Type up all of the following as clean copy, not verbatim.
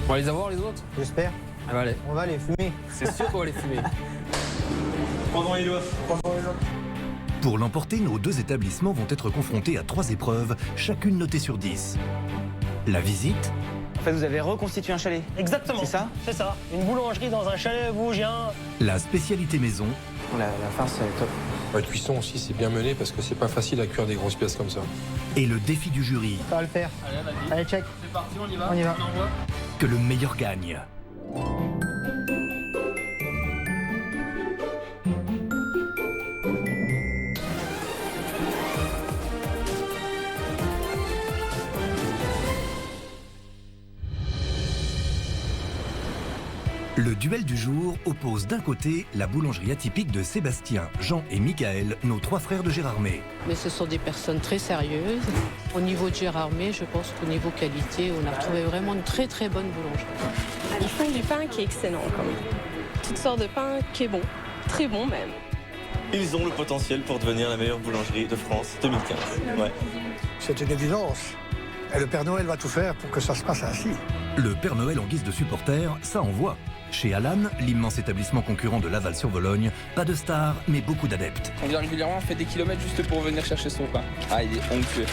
On va les avoir les autres? J'espère. Ah bah allez. On va les fumer. C'est sûr qu'on va les fumer. Croisons les doigts. Pour l'emporter, nos deux établissements vont être confrontés à 3 épreuves, chacune notée sur 10. La visite, En fait, vous avez reconstitué un chalet. Exactement. C'est ça? C'est ça. Une boulangerie dans un chalet vosgien. la spécialité maison La farce, elle est top. La cuisson aussi, c'est bien mené parce que c'est pas facile à cuire des grosses pièces comme ça. et le défi du jury, Ça va le faire. Allez, vas-y. Allez, check. C'est parti, on y va. On y va. envoie. que le meilleur gagne. Le duel du jour oppose d'un côté la boulangerie atypique de Sébastien, Jean et Michael, nos 3 frères de Gérardmer. Mais ce sont des personnes très sérieuses. Au niveau de Gérardmer, je pense qu'au niveau qualité, on a retrouvé vraiment une très très bonne boulangerie. Ils font du pain qui est excellent quand même. Toutes sortes de pain qui est bon, très bon même. Ils ont le potentiel pour devenir la meilleure boulangerie de France 2015. Ouais. C'est une évidence. Et le Père Noël va tout faire pour que ça se passe ainsi. Le Père Noël en guise de supporter, ça envoie. Chez Alan, l'immense établissement concurrent de Laval-sur-Vologne, pas de stars, mais beaucoup d'adeptes. On vient régulièrement, on fait des kilomètres juste pour venir chercher son pain. Ah, il est onctueux.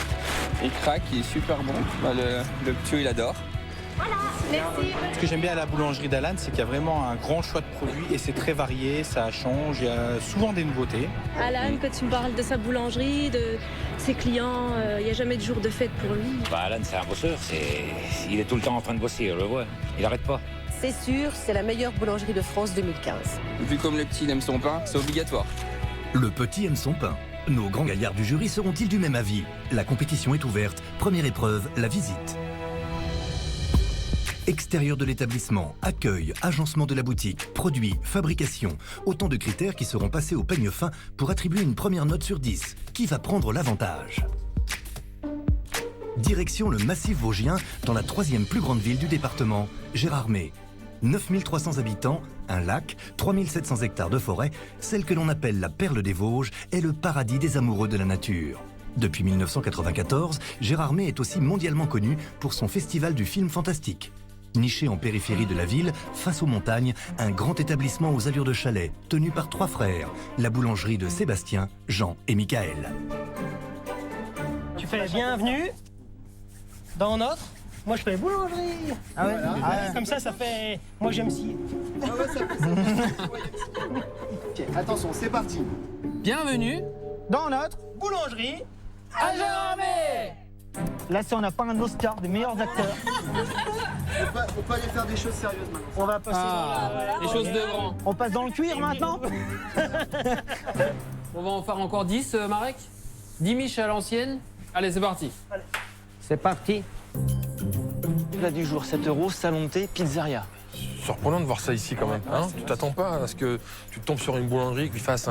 Il craque, il est super bon. Bah, le petit, il adore. Ce que j'aime bien à la boulangerie d'Alan, c'est qu'il y a vraiment un grand choix de produits et c'est très varié, ça change, il y a souvent des nouveautés. Alan, quand tu me parles de sa boulangerie, de ses clients, il n'y a jamais de jour de fête pour lui. Alan, c'est un bosseur, il est tout le temps en train de bosser, on le voit, il n'arrête pas. C'est sûr, c'est la meilleure boulangerie de France 2015. Vu comme le petit il aime son pain, c'est obligatoire. Le petit aime son pain. Nos grands gaillards du jury seront-ils du même avis? La compétition est ouverte. Première épreuve, la visite. Extérieur de l'établissement, accueil, agencement de la boutique, produits, fabrication. Autant de critères qui seront passés au peigne fin pour attribuer une première note sur 10. Qui va prendre l'avantage? Direction le massif vosgien, dans la 3e plus grande ville du département, Gérardmer. 9300 habitants, un lac, 3700 hectares de forêt, celle que l'on appelle la perle des Vosges est le paradis des amoureux de la nature. Depuis 1994, Gérardmer est aussi mondialement connu pour son festival du film fantastique. Niché en périphérie de la ville, face aux montagnes, un grand établissement aux allures de chalet, tenu par 3 frères, la boulangerie de Sébastien, Jean et Michael. Tu fais la bienvenue dans notre. Moi, je fais boulangerie. Ah ouais, Comme ça fait. Moi, j'aime si. Ok, attention, c'est parti. Bienvenue. Dans notre Boulangerie. À Gérardmer. Là, si on n'a pas un Oscar des meilleurs acteurs. On peut aller faire des choses sérieuses maintenant. On va passer Les choses de grand. On passe dans le cuir maintenant. On va en faire encore 10, Marek. 10 miches à l'ancienne. Allez, c'est parti. C'est parti. Plat du jour, 7 €, salon de thé, pizzeria. Surprenant de voir ça ici quand même. Hein, tu t'attends pas à ce que tu tombes sur une boulangerie qui fasse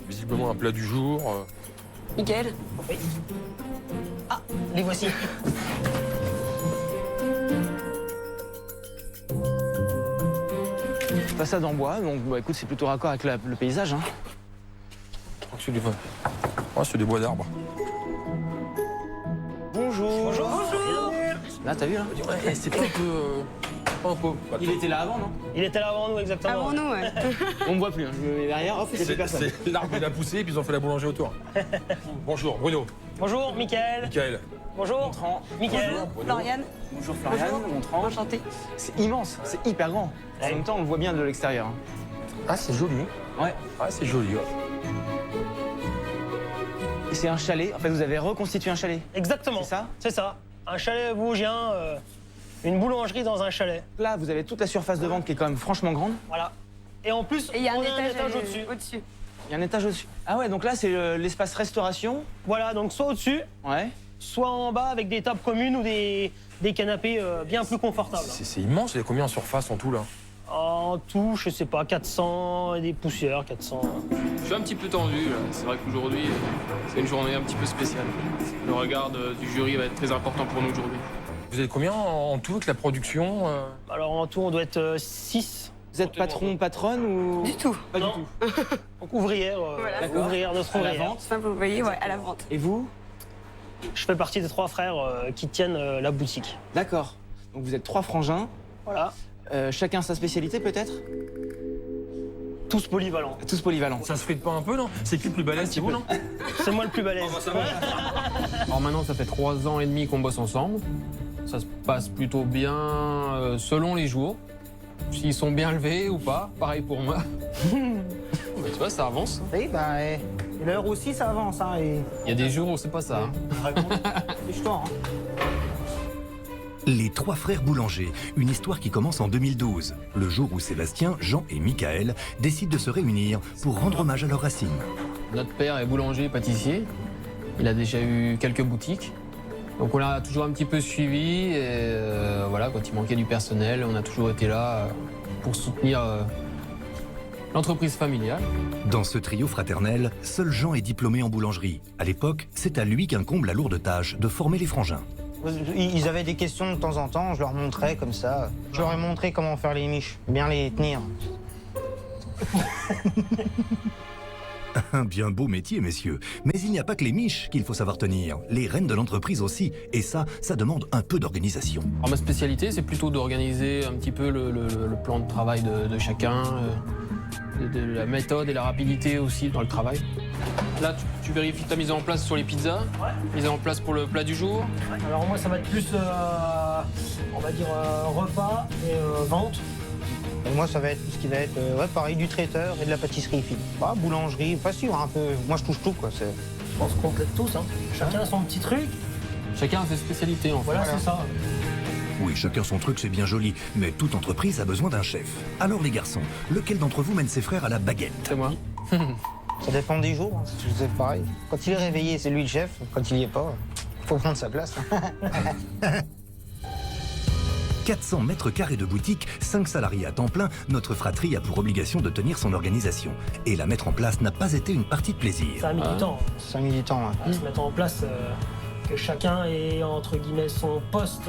visiblement un plat du jour. Mickaël? Oui. Ah, les voici. Façade en bois, donc bah, écoute, c'est plutôt raccord avec le paysage. Hein. C'est des, c'est des bois d'arbres. Bonjour. Bonjour. Là, t'as vu, là? Ouais, c'est pas un peu... pas un peu... Il était là avant, non? Il était là avant nous, exactement. Avant nous, ouais. On me voit plus, hein. Je me mets derrière, hop, il y a plus personne. C'est l'arbre il a poussé et puis ils ont fait la boulangerie autour. Bonjour, Bruno. Bonjour, Mickaël. Michael. Bonjour. Montrant. Mickaël. Floriane. Bonjour Floriane, Montrant. Enchanté. C'est immense, c'est hyper grand. En même temps, on le voit bien de l'extérieur. Hein. Ah, c'est joli. Ouais. Ah, c'est joli. Ouais. Et c'est un chalet, en fait, vous avez reconstitué un chalet. Exactement. C'est ça? C'est ça. Un chalet vosgien, une boulangerie dans un chalet. Là, vous avez toute la surface de vente qui est quand même franchement grande. Voilà. Et en plus, Et il y a on un a un étage au-dessus. Il y a un étage au-dessus. Ah ouais, donc là, c'est l'espace restauration. Voilà, donc soit au-dessus, Ouais. soit en bas avec des tables communes ou des canapés bien plus confortables. C'est immense, il y a combien en surface en tout là? En tout, je sais pas, 400 et des poussières, 400. Je suis un petit peu tendu. Là. C'est vrai qu'aujourd'hui, c'est une journée un petit peu spéciale. Le regard du jury va être très important pour nous aujourd'hui. Vous êtes combien en tout avec la production Alors en tout, on doit être 6. Vous êtes patron, patronne ou... Du tout. Pas Non. du tout. Donc ouvrière, Voilà. ouvrière, notre À la ouvrière. vente. Ça, vous voyez, ouais, à la vente. Et vous? Je fais partie des 3 frères qui tiennent la boutique. D'accord. Donc vous êtes 3 frangins. Voilà. Chacun sa spécialité peut-être? Tous polyvalents. Tous polyvalents. Ça se frite pas un peu, non? C'est qui le plus balèze, c'est vous, non? C'est moi le plus balèze. Alors maintenant, ça fait 3 ans et demi qu'on bosse ensemble. Ça se passe plutôt bien selon les jours. S'ils sont bien levés ou pas, pareil pour moi. Mais tu vois, ça avance. Oui, bah, et l'heure aussi, ça avance. Hein, et... Il y a des jours où c'est pas ça. Hein. Dépêche-toi, hein. Les trois frères boulangers, une histoire qui commence en 2012, le jour où Sébastien, Jean et Michael décident de se réunir pour rendre hommage à leurs racines. Notre père est boulanger-pâtissier. Il a déjà eu quelques boutiques. Donc on l'a toujours un petit peu suivi. Et voilà, quand il manquait du personnel, on a toujours été là pour soutenir l'entreprise familiale. Dans ce trio fraternel, seul Jean est diplômé en boulangerie. À l'époque, c'est à lui qu'incombe la lourde tâche de former les frangins. Ils avaient des questions de temps en temps, je leur montrais comme ça. Je leur ai montré comment faire les miches, bien les tenir. Un bien beau métier, messieurs. Mais il n'y a pas que les miches qu'il faut savoir tenir. Les rênes de l'entreprise aussi. Et ça demande un peu d'organisation. Alors, ma spécialité, c'est plutôt d'organiser un petit peu le plan de travail de chacun, de la méthode et la rapidité aussi dans le travail. Là, tu vérifies ta mise en place sur les pizzas, mise en place pour le plat du jour. Alors moi, ça va être plus, on va dire, repas et vente. Et moi, ça va être tout ce qui va être, pareil, du traiteur et de la pâtisserie fine. Bah, boulangerie, pas sûr, un peu. Moi, je touche tout, quoi. Je pense qu'on complète tous, hein. Chacun a son petit truc. Chacun a ses spécialités, en fait. Voilà, c'est ça. Oui, chacun son truc, c'est bien joli. Mais toute entreprise a besoin d'un chef. Alors les garçons, lequel d'entre vous mène ses frères à la baguette? C'est moi. Ça dépend des jours, hein. C'est pareil. Quand il est réveillé, c'est lui le chef. Quand il n'y est pas, faut prendre sa place. 400 mètres carrés de boutique, 5 salariés à temps plein, notre fratrie a pour obligation de tenir son organisation. Et la mettre en place n'a pas été une partie de plaisir. Ça a mis du temps. Ça a mis du temps, À se mettre en place, que chacun ait, entre guillemets, son poste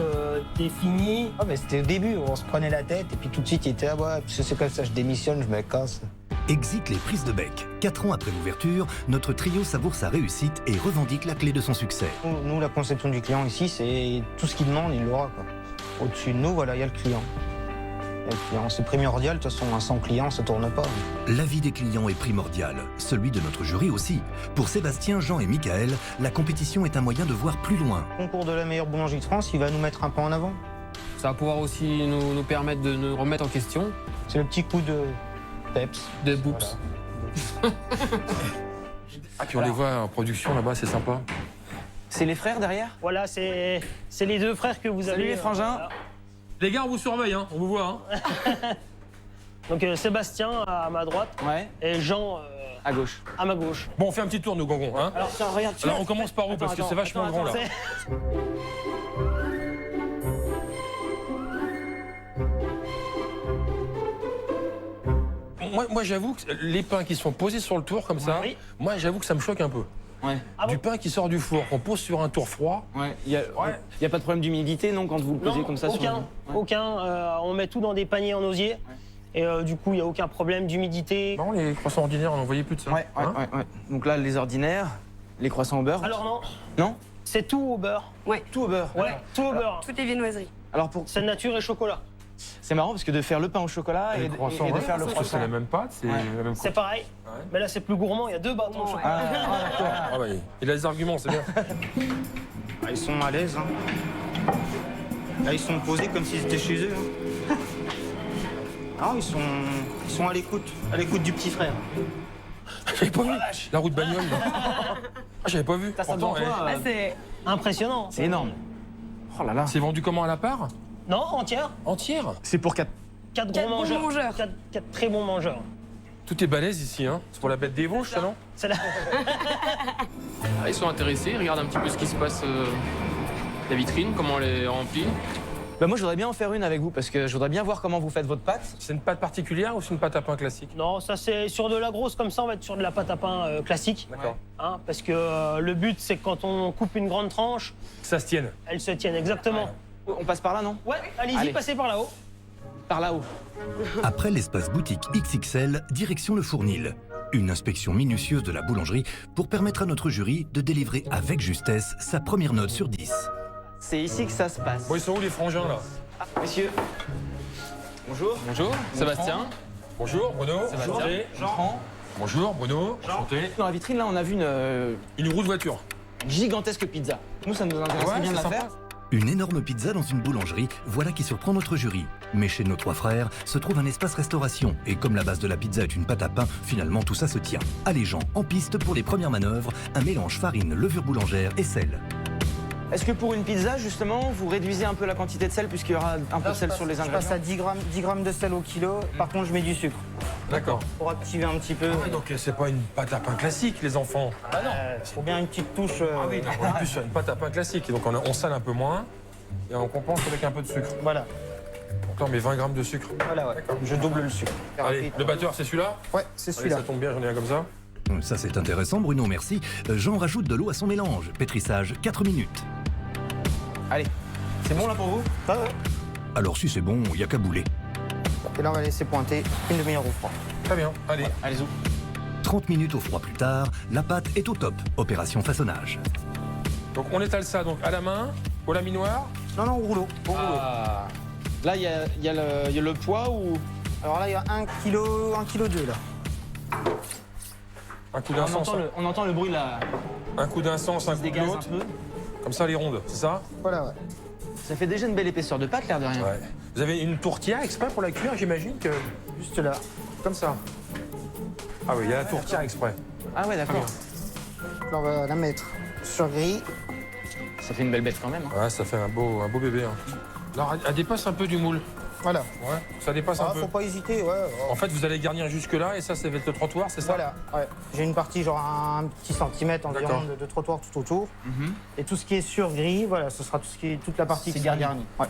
défini. Ah, mais c'était au début, on se prenait la tête, et puis tout de suite, il était, c'est comme ça, je démissionne, je me casse. Exit les prises de bec. 4 ans après l'ouverture, notre trio savoure sa réussite et revendique la clé de son succès. Nous, la conception du client ici, c'est tout ce qu'il demande, il l'aura, quoi. Au-dessus de nous, voilà, il y a le client. C'est primordial, de toute façon, sans client, ça tourne pas. L'avis des clients est primordial, celui de notre jury aussi. Pour Sébastien, Jean et Michael, la compétition est un moyen de voir plus loin. Le concours de la meilleure boulangerie de France, il va nous mettre un pas en avant. Ça va pouvoir aussi nous permettre de nous remettre en question. C'est le petit coup de peps. De boops. Voilà. Ah, puis on les voit en production là-bas, c'est sympa. C'est les frères derrière? Voilà, c'est les deux frères que vous avez. Salut les frangins. Voilà. Les gars, on vous surveille, hein, on vous voit. Hein. Donc Sébastien à ma droite et Jean à gauche. À ma gauche. Bon, on fait un petit tour, nous, Gongon. Hein. Alors, tiens, regarde. Alors, on commence par où? Parce que c'est vachement grand, là. Moi j'avoue que les pains qui sont posés sur le tour comme ça, moi j'avoue que ça me choque un peu. Ouais. Du pain qui sort du four, qu'on pose sur un tour froid. Ouais. Il y a pas de problème d'humidité, non, quand vous le posez comme ça? Aucun. On met tout dans des paniers en osier. Et du coup, il n'y a aucun problème d'humidité. Non, les croissants ordinaires, on n'en voyait plus de ça. Ouais. Donc là, les ordinaires, les croissants au beurre. Alors non. Non? C'est tout au beurre. Ouais. Tout au beurre. Ouais, tout au beurre. Toutes les viennoiseries. Alors pour... C'est nature et chocolat. C'est marrant parce que de faire le pain au chocolat et de faire le croissant. C'est la même pâte, c'est la même C'est pareil. Ouais. Mais là, c'est plus gourmand, il y a 2 bâtons au chocolat. Ah bah, il a des arguments, c'est bien. Ils sont à l'aise. Hein. Là, ils sont posés comme s'ils étaient chez eux. Hein. Ah, ils sont à l'écoute du petit frère. J'avais pas vu la roue de bagnole. Ah, j'avais pas vu. Pourtant, c'est impressionnant. C'est énorme. Oh là là. C'est vendu comment, à la part? Non, entière. Entière? C'est pour 4 gros mangeurs. 4 très bons mangeurs. Tout est balèze ici, hein. C'est pour la bête des Vosges, ça, non? C'est là. Ils sont intéressés, ils regardent un petit peu ce qui se passe, la vitrine, comment elle est remplie. Bah moi, je voudrais bien en faire une avec vous parce que je voudrais bien voir comment vous faites votre pâte. C'est une pâte particulière ou c'est une pâte à pain classique? Non, ça c'est sur de la grosse comme ça, on va être sur de la pâte à pain classique. D'accord. Hein, parce que le but, c'est que quand on coupe une grande tranche, ça se tienne. Elle se tienne, exactement. Ouais. On passe par là, non? Ouais, allez-y, passez par là-haut. Par là-haut. Après l'espace boutique XXL, direction le Fournil. Une inspection minutieuse de la boulangerie pour permettre à notre jury de délivrer avec justesse sa première note sur 10. C'est ici que ça se passe. Bon, ils sont où les frangins, là? Messieurs. Bonjour. Bonjour, Sébastien. Bonjour, Bruno. Sébastien. Enchanté. Jean. Bonjour, Bruno. Enchanté. Dans la vitrine, là, on a vu une roue de voiture. Gigantesque pizza. Nous, ça nous intéresse bien de la faire. Une énorme pizza dans une boulangerie, voilà qui surprend notre jury. Mais chez nos trois frères se trouve un espace restauration. Et comme la base de la pizza est une pâte à pain, finalement tout ça se tient. Allez Jean, en piste pour les premières manœuvres, un mélange farine, levure boulangère et sel. Est-ce que pour une pizza, justement, vous réduisez un peu la quantité de sel puisqu'il y aura un peu de sel sur les ingrédients? Je passe à 10 grammes de sel au kilo. Par contre, je mets du sucre. D'accord. Pour activer un petit peu. Ah ouais, donc c'est pas une pâte à pain classique, les enfants. Ah non. Faut bien une petite touche. Ah oui, donc en plus c'est une pâte à pain classique. Donc on sale un peu moins et on compense avec un peu de sucre. Voilà. Donc là on met 20 grammes de sucre. Voilà, ouais. Je double le sucre. Allez, le batteur c'est celui-là? Ouais, c'est celui-là. Ça tombe bien, j'en ai un comme ça. Ça c'est intéressant Bruno, merci. Jean rajoute de l'eau à son mélange. Pétrissage, 4 minutes. Allez, c'est bon là pour vous? Ah ouais. Alors si c'est bon, il n'y a qu'à bouler. Et là on va laisser pointer une demi-heure au froid. Très bien, allez. Ouais, allez-y. 30 minutes au froid plus tard, la pâte est au top. Opération façonnage. Donc on étale ça donc à la main, au laminoir. Non, non, au rouleau. Au rouleau. Ah. Là, il y a le poids ou... Alors là, il y a 1 kg 2 là. Un coup d'un sens. On entend le bruit là. Un coup d'un sens, un coup de l'autre. Comme ça les rondes, c'est ça? Voilà, ouais. Ça fait déjà une belle épaisseur de pâte, l'air de rien. Ouais. Vous avez une tourtière exprès pour la cuire, j'imagine que... Juste là. Comme ça. Ah oui, il y a la tourtière exprès. Ah ouais, d'accord. Là, on va la mettre sur grille. Ça fait une belle bête quand même. Ouais, ça fait un beau bébé. Hein. Alors, elle dépasse un peu du moule. Voilà. Ouais, ça dépasse un peu. Faut pas hésiter, ouais. En fait, vous allez garnir jusque-là et ça va être le trottoir, c'est ça? Voilà, ouais. J'ai une partie, genre un petit centimètre environ de trottoir tout autour. Et tout ce qui est sur grille, voilà, ce sera toute la partie qui sera garnie. Ouais.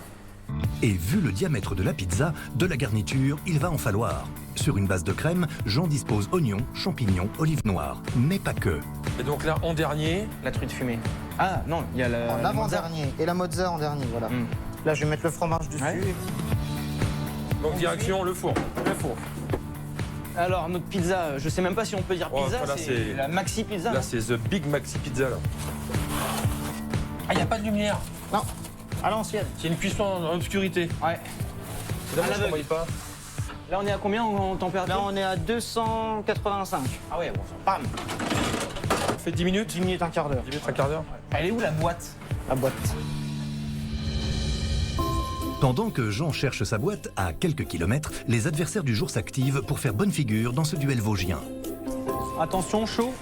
Et vu le diamètre de la pizza, de la garniture, il va en falloir. Sur une base de crème, Jean dispose oignons, champignons, olives noires. Mais pas que. Et donc là, en dernier... La truite fumée. Ah non, il y a l'avant-dernier et la mozza en dernier, voilà. Là, je vais mettre le fromage dessus. Ouais. Donc direction le four. Le four. Alors, notre pizza, je sais même pas si on peut dire pizza, voilà, c'est la maxi pizza. Là, c'est The Big Maxi Pizza, là. Ah, il n'y a pas de lumière? Non, à l'ancienne. C'est une cuisson en obscurité. Ouais. C'est dommage qu'on ne voit pas. Là, on est à combien en température? Là, on est à 285. Ah ouais, bon, bam. Ça fait 10 minutes? 10 minutes, un quart d'heure. 10 minutes, un quart d'heure. Elle est où la boîte? La boîte. Pendant que Jean cherche sa boîte, à quelques kilomètres, les adversaires du jour s'activent pour faire bonne figure dans ce duel vosgien. Attention, chaud.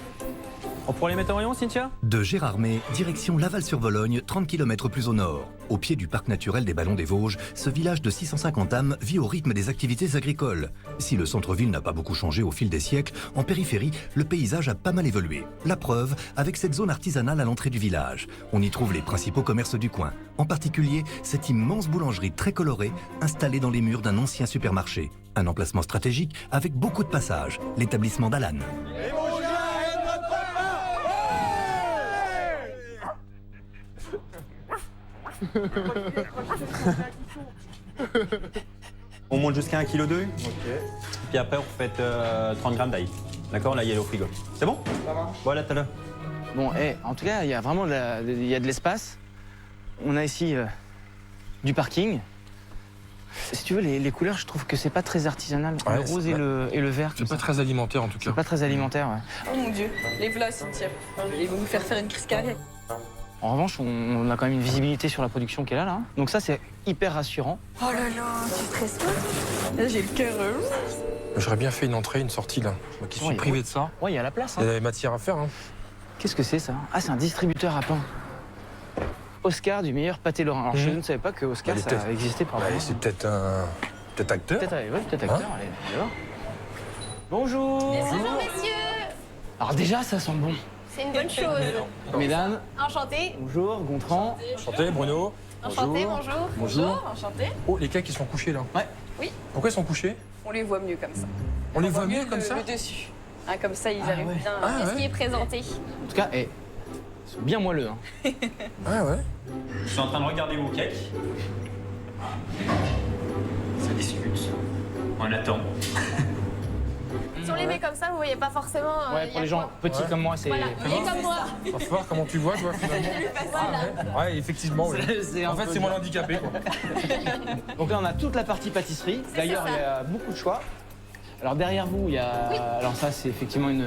On pourrait les mettre en rayon, Cynthia? De Gérardmer, direction Laval-sur-Vologne, 30 km plus au nord. Au pied du parc naturel des Ballons des Vosges, ce village de 650 âmes vit au rythme des activités agricoles. Si le centre-ville n'a pas beaucoup changé au fil des siècles, en périphérie, le paysage a pas mal évolué. La preuve, avec cette zone artisanale à l'entrée du village. On y trouve les principaux commerces du coin. En particulier, cette immense boulangerie très colorée, installée dans les murs d'un ancien supermarché. Un emplacement stratégique avec beaucoup de passages, l'établissement d'Alan. On monte jusqu'à 1,2 kg. Ok. Puis après, vous faites 30 grammes d'ail. D'accord? Là, il y a au frigo. C'est bon? Ça va. Voilà, t'as là. Bon, en tout cas, il y a vraiment de l'espace. On a ici du parking. Si tu veux, les couleurs, je trouve que c'est pas très artisanal. Ouais, le rose et le vert. C'est pas très alimentaire, en tout cas. C'est pas très alimentaire, ouais. Oh mon Dieu, les voilà, Cynthia. Ils vont nous faire faire une crise cardiaque. En revanche, on a quand même une visibilité sur la production qui est là. Donc ça, c'est hyper rassurant. Oh là là, tu stresses pas? Là, j'ai le cœur. J'aurais bien fait une entrée, une sortie, là. Moi qui suis privé de ça. Ouais, il y a la place. Il y a matière à faire. Hein. Qu'est-ce que c'est, ça? Ah, c'est un distributeur à pain. Oscar du meilleur pâté lorrain. Alors, je ne savais pas que Oscar, ça existait par là. C'est peut-être un... Peut-être acteur. Peut-être acteur, allez voir. Bonjour. Bonjour, messieurs. Alors déjà, ça sent bon. C'est une bonne chose. Mesdames. Enchanté. Bonjour, Gontran. Enchanté, Bruno. Enchanté, bonjour. Bonjour. Enchanté. Oh, les cakes, ils sont couchés, là. Ouais. Oui. Pourquoi ils sont couchés? On les voit mieux comme ça. On les voit mieux comme ça? Le dessus. Ah, comme ça, ils arrivent bien. Qu'est-ce qui est présenté? En tout cas, ils sont bien moelleux. Hein. Ah ouais. Je suis en train de regarder vos cakes. Ça discute. On attend. Sur les met comme ça, vous voyez pas forcément. Ouais, y pour a les gens quoi. petits comme moi, c'est... Voilà, vous voyez comme moi. On va voir comment tu vois, toi, finalement. Voilà. Ouais, effectivement. Oui. En fait, c'est moi l'handicapé, quoi. Donc là, on a toute la partie pâtisserie. D'ailleurs, il y a beaucoup de choix. Alors derrière vous, il y a... Oui. Alors ça, c'est effectivement une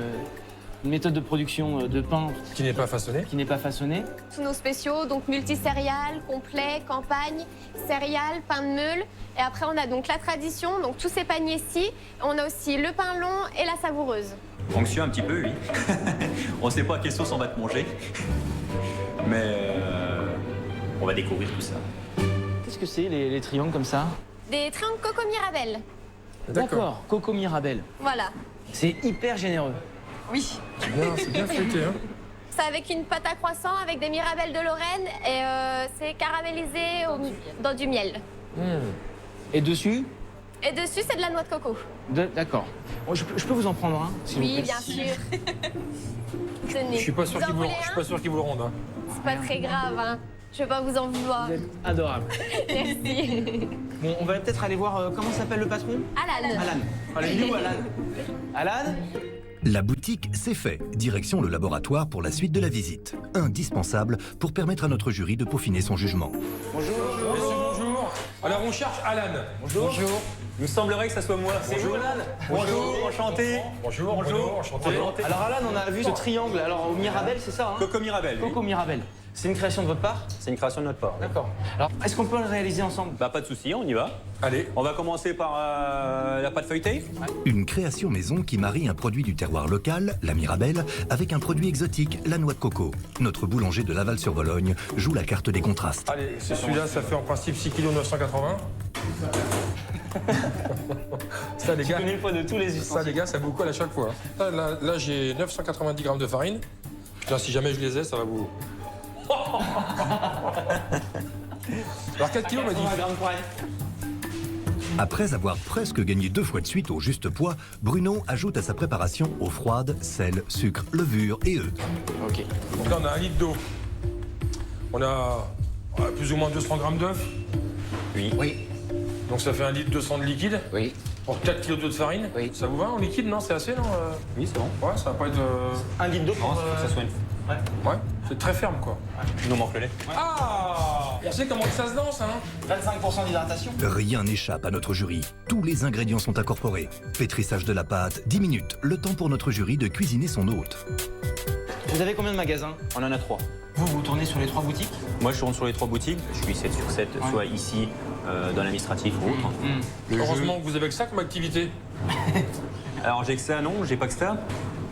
méthode de production de pain Qui n'est pas façonné. qui n'est pas façonné. Tous nos spéciaux, donc multicéréales, complet, campagne, céréales, pain de meule. Et après, on a donc la tradition, donc tous ces paniers-ci. On a aussi le pain long et la savoureuse. Anxieux un petit peu, oui. On ne sait pas à quelle sauce on va te manger. Mais on va découvrir tout ça. Qu'est-ce que c'est, les triangles comme ça? Des triangles Coco Mirabelle. D'accord, Coco Mirabelle. Voilà. C'est hyper généreux. Oui. C'est bien feuilleté, hein. C'est avec une pâte à croissant, avec des mirabelles de Lorraine. Et c'est caramélisé dans du miel. Et dessus? Et dessus, c'est de la noix de coco. D'accord. Bon, je peux vous en prendre un, s'il vous Oui, plaît? bien sûr. Tenez. Je suis pas sûr Vous en qu'ils vous, voulez je suis un? pas sûr qu'ils vous le rendent. Hein. C'est pas très grave, hein. Je vais pas vous en vouloir. Vous êtes adorable. Merci. Bon, on va peut-être aller voir comment s'appelle le patron? Alan. Alan. Allez, il est où, Alan? Alan? La boutique, c'est fait. Direction le laboratoire pour la suite de la visite. Indispensable pour permettre à notre jury de peaufiner son jugement. Bonjour. Bonjour. Alors, on cherche Alan. Bonjour. Il me semblerait que ça soit moi. C'est vous, Alan? Bonjour, enchanté. Bonjour, enchanté. Alors Alan, on a vu ce triangle. Alors au Mirabelle, c'est ça, hein? Coco Mirabelle. Coco Mirabelle. C'est une création de votre part? C'est une création de notre part. D'accord. Alors, est-ce qu'on peut le réaliser ensemble? Bah, pas de souci, on y va. Allez. On va commencer par la pâte feuilletée. Une création maison qui marie un produit du terroir local, la Mirabelle, avec un produit exotique, la noix de coco. Notre boulanger de Laval-sur-Vologne joue la carte des contrastes. Allez, c'est celui-là, ça fait en principe 6 kg 980. Ça, les gars, Tu connais le poids de tous les ça, ustensiles. les gars, ça beaucoup à chaque fois. Là, j'ai 990 grammes de farine. Là, si jamais je les ai, ça va vous... Alors 4 kilos, m'a dit. Après avoir presque gagné 2 fois de suite au juste poids, Bruno ajoute à sa préparation eau froide, sel, sucre, levure et œufs. Ok. Donc là, on a 1 litre d'eau. On a plus ou moins 200 grammes d'œufs. Oui. Donc ça fait 1 litre 200 de liquide. Oui. Pour 4 kilos d'eau de farine. Oui. Ça vous va en liquide, non? C'est assez, non? Oui, c'est bon. Ouais, ça va pas être... 1 litre d'eau Non, pour... faut que ça soit une... Ouais, c'est très ferme, quoi. Il nous manque le lait. Ah! On sait comment ça se danse, hein? 25% d'hydratation. Rien n'échappe à notre jury. Tous les ingrédients sont incorporés. Pétrissage de la pâte, 10 minutes. Le temps pour notre jury de cuisiner son hôte. Vous avez combien de magasins? On en a 3. Vous tournez sur les 3 boutiques? Moi, je tourne sur les 3 boutiques. Je suis 7 sur 7, soit ici, dans l'administratif ou autre. Heureusement que vous avez que ça comme activité. Alors, j'ai que ça, non, j'ai pas que ça.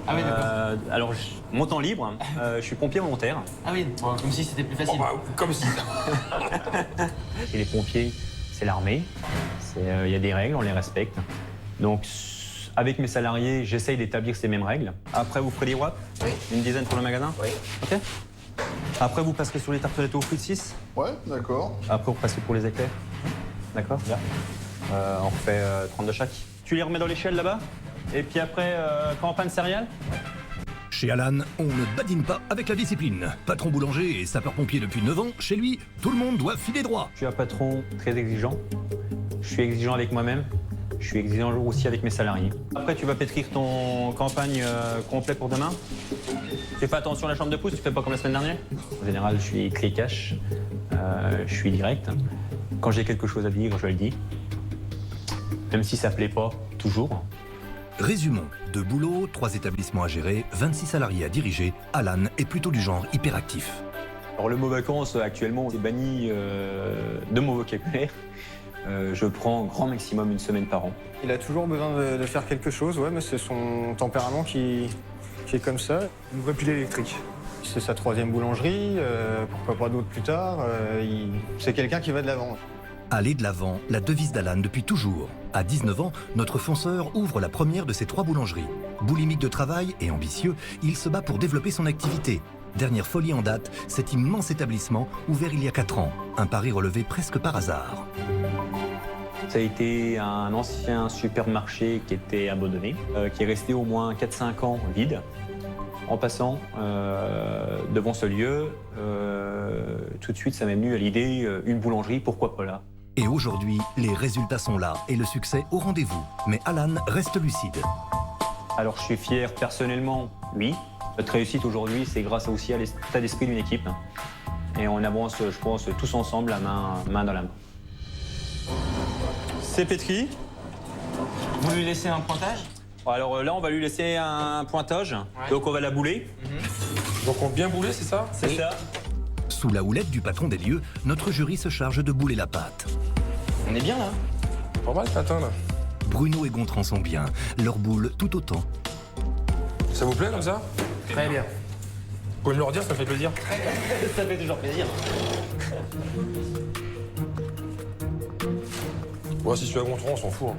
Ah oui, d'accord. Alors, mon temps libre, je suis pompier volontaire. Ah oui, bon, comme si c'était plus facile. Comme si... Et les pompiers, c'est l'armée. Il y a des règles, on les respecte. Donc, avec mes salariés, j'essaye d'établir ces mêmes règles. Après, vous ferez des wraps? Oui. Une dizaine pour le magasin? Oui. OK. Après, vous passerez sur les tartelettes aux fruits de 6. Ouais, d'accord. Après, vous passez pour les éclairs. D'accord? On refait 30 de chaque. Tu les remets dans l'échelle là-bas? Et puis après, campagne céréales? Chez Alan, on ne badine pas avec la discipline. Patron boulanger et sapeur-pompier depuis 9 ans, chez lui, tout le monde doit filer droit. Je suis un patron très exigeant. Je suis exigeant avec moi-même. Je suis exigeant aussi avec mes salariés. Après, tu vas pétrir ton campagne complet pour demain. Tu fais attention à la chambre de pouce, tu fais pas comme la semaine dernière. En général, je suis clé cash, je suis direct. Quand j'ai quelque chose à dire, je le dis. Même si ça plaît pas, toujours. Résumons. 2 boulots, 3 établissements à gérer, 26 salariés à diriger. Alan est plutôt du genre hyperactif. Alors le mot vacances, actuellement, c'est banni de mon vocabulaire. Je prends grand maximum 1 semaine par an. Il a toujours besoin de faire quelque chose, ouais, mais c'est son tempérament qui est comme ça. Une nouvelle pile électrique. C'est sa 3e boulangerie, pourquoi pas d'autres plus tard. C'est quelqu'un qui va de l'avant. Aller de l'avant, la devise d'Alan depuis toujours. À 19 ans, notre fonceur ouvre la première de ses 3 boulangeries. Boulimique de travail et ambitieux, il se bat pour développer son activité. Dernière folie en date, cet immense établissement ouvert il y a 4 ans. Un pari relevé presque par hasard. Ça a été un ancien supermarché qui était abandonné, qui est resté au moins 4-5 ans vide. En passant devant ce lieu, tout de suite, ça m'est venu à l'idée, une boulangerie, pourquoi pas là? Et aujourd'hui, les résultats sont là et le succès au rendez-vous. Mais Alan reste lucide. Alors je suis fier personnellement, oui. Notre réussite aujourd'hui, c'est grâce aussi à l'état d'esprit d'une équipe. Et on avance, je pense, tous ensemble, main dans la main. C'est pétri. Vous lui laissez un pointage? Alors là, on va lui laisser un pointage. Donc on va la bouler. Donc on bien boulé, c'est ça? C'est ça. Sous la houlette du patron des lieux, notre jury se charge de bouler la pâte. On est bien là. Pas mal le patin là. Bruno et Gontran sont bien, leur boule tout autant. Ça vous plaît comme ça? Très bien. Vous pouvez me le redire, ça me fait plaisir. Ça fait toujours plaisir. Bon, si je suis à Gontran, on s'en fout.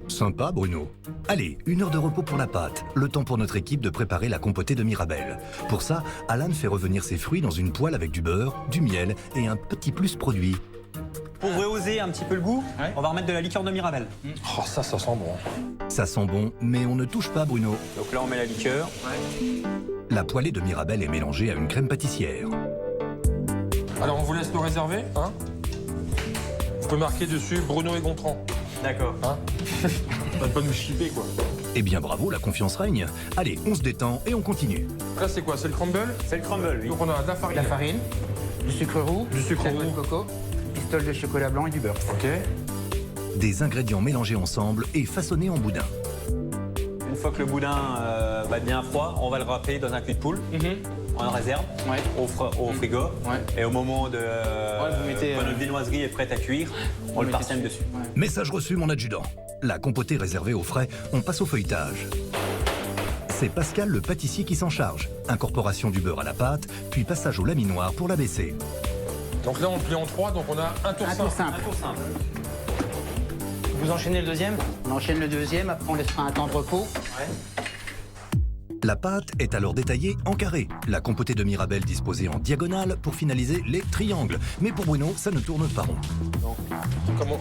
Sympa, Bruno. Allez, 1 heure de repos pour la pâte. Le temps pour notre équipe de préparer la compotée de Mirabelle. Pour ça, Alan fait revenir ses fruits dans une poêle avec du beurre, du miel et un petit plus produit. Pour rehausser un petit peu le goût, on va remettre de la liqueur de Mirabelle. Oh, ça sent bon. Ça sent bon, mais on ne touche pas, Bruno. Donc là, on met la liqueur. La poêlée de Mirabelle est mélangée à une crème pâtissière. Alors on vous laisse le réserver, hein? Vous pouvez marquer dessus Bruno et Gontran. D'accord. Hein? Pas de nous chipper, quoi. Eh bien bravo, la confiance règne. Allez, on se détend et on continue. Là, c'est quoi? C'est le crumble? C'est le crumble, oui. Donc on a de la farine. Du sucre roux, Du sucre de la noix roux. de coco, pistole de chocolat blanc et du beurre. Ok. Des ingrédients mélangés ensemble et façonnés en boudin. Une fois que le boudin va être bien froid, on va le râper dans un cul de poule. On le réserve au frigo. Et au moment de vous mettez, quand notre viennoiserie est prête à cuire, on le parsème dessus. Message reçu, mon adjudant. La compotée réservée au frais, on passe au feuilletage. C'est Pascal, le pâtissier, qui s'en charge. Incorporation du beurre à la pâte, puis passage au laminoir pour l'abaisser. Donc là, on le plie en 3, donc on a un tour simple. simple. Un tour simple. Vous enchaînez le deuxième? On enchaîne le deuxième, après on laissera un temps de repos. La pâte est alors détaillée en carré. La compotée de Mirabelle disposée en diagonale pour finaliser les triangles. Mais pour Bruno, ça ne tourne pas rond. Donc,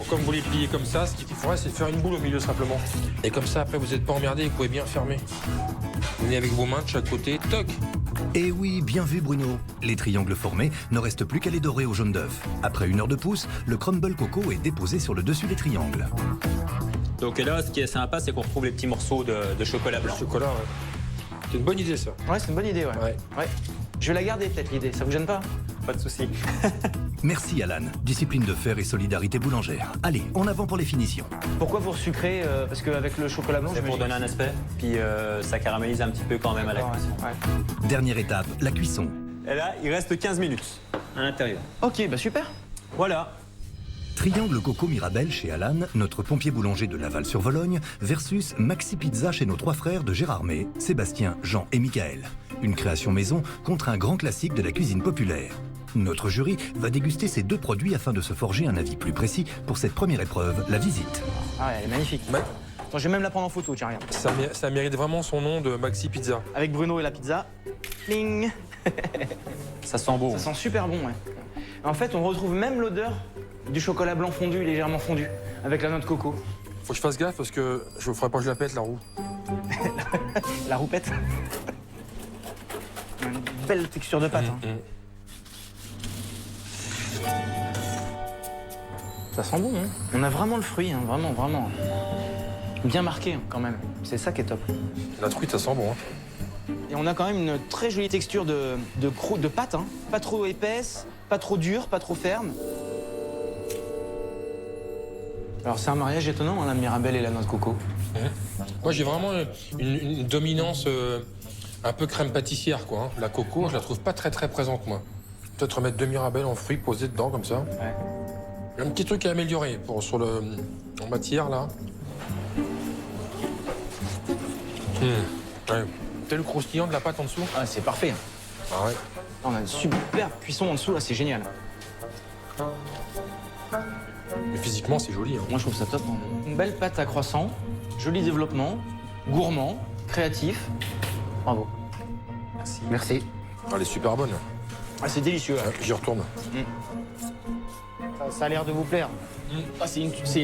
comme vous les pliez comme ça, ce qu'il faudrait, c'est de faire une boule au milieu simplement. Et comme ça, après, vous n'êtes pas emmerdé, vous pouvez bien fermer. Vous venez avec vos mains de chaque côté, toc. Et oui, bien vu Bruno. Les triangles formés, ne reste plus qu'à les dorer au jaune d'œuf. Après 1 heure de pouce, le crumble coco est déposé sur le dessus des triangles. Donc là, ce qui est sympa, c'est qu'on retrouve les petits morceaux de chocolat blanc. Chocolat, ouais. C'est une bonne idée, ça. Ouais, c'est une bonne idée, ouais. Je vais la garder, peut-être, l'idée. Ça vous gêne pas? Pas de souci. Merci Alan. Discipline de fer et solidarité boulangère. Allez, en avant pour les finitions. Pourquoi vous resucrez? Parce qu'avec le chocolat blanc, C'est pour donner un aspect, puis ça caramélise un petit peu quand même à la cuisson. Dernière étape, la cuisson. Et là, il reste 15 minutes à l'intérieur. Ok, bah super. Voilà. Triangle Coco Mirabelle chez Alan, notre pompier boulanger de Laval-sur-Vologne, versus Maxi Pizza chez nos 3 frères de Gérardmer, Sébastien, Jean et Michael. Une création maison contre un grand classique de la cuisine populaire. Notre jury va déguster ces 2 produits afin de se forger un avis plus précis pour cette première épreuve, la visite. Ah ouais, elle est magnifique. Attends, je vais même la prendre en photo, tiens, regarde. Ça mérite vraiment son nom de Maxi Pizza. Avec Bruno et la pizza. Pling. Ça sent beau. Ça sent super bon, ouais. En fait, on retrouve même l'odeur du chocolat blanc fondu, légèrement fondu, avec la noix de coco. Faut que je fasse gaffe parce que je ne ferai pas que je la pète, la roue. La roupette. Une belle texture de pâte. Ça sent bon, hein. On a vraiment le fruit, hein, vraiment, vraiment. Bien marqué, hein, quand même. C'est ça qui est top. La truite, ça sent bon. Hein. Et on a quand même une très jolie texture de pâte, hein. Pas trop épaisse, pas trop dure, pas trop ferme. Alors c'est un mariage étonnant, hein, la Mirabelle et la noix de coco. Moi j'ai vraiment une dominance un peu crème pâtissière, quoi. Hein. La coco, je la trouve pas très présente, moi. Peut-être remettre 2 Mirabelle en fruits posés dedans, comme ça. Il y a un petit truc à améliorer en matière, là. Ouais. T'as le croustillant de la pâte en dessous? Ah, c'est parfait. Ah ouais. On a une super cuisson en dessous, là, c'est génial. Mais physiquement, c'est joli. Hein. Moi, je trouve ça top. Hein. Une belle pâte à croissant, joli développement, gourmand, créatif. Bravo. Merci. Merci. Elle est super bonne. Ah, c'est délicieux. J'y retourne. Ça a l'air de vous plaire. Ah, c'est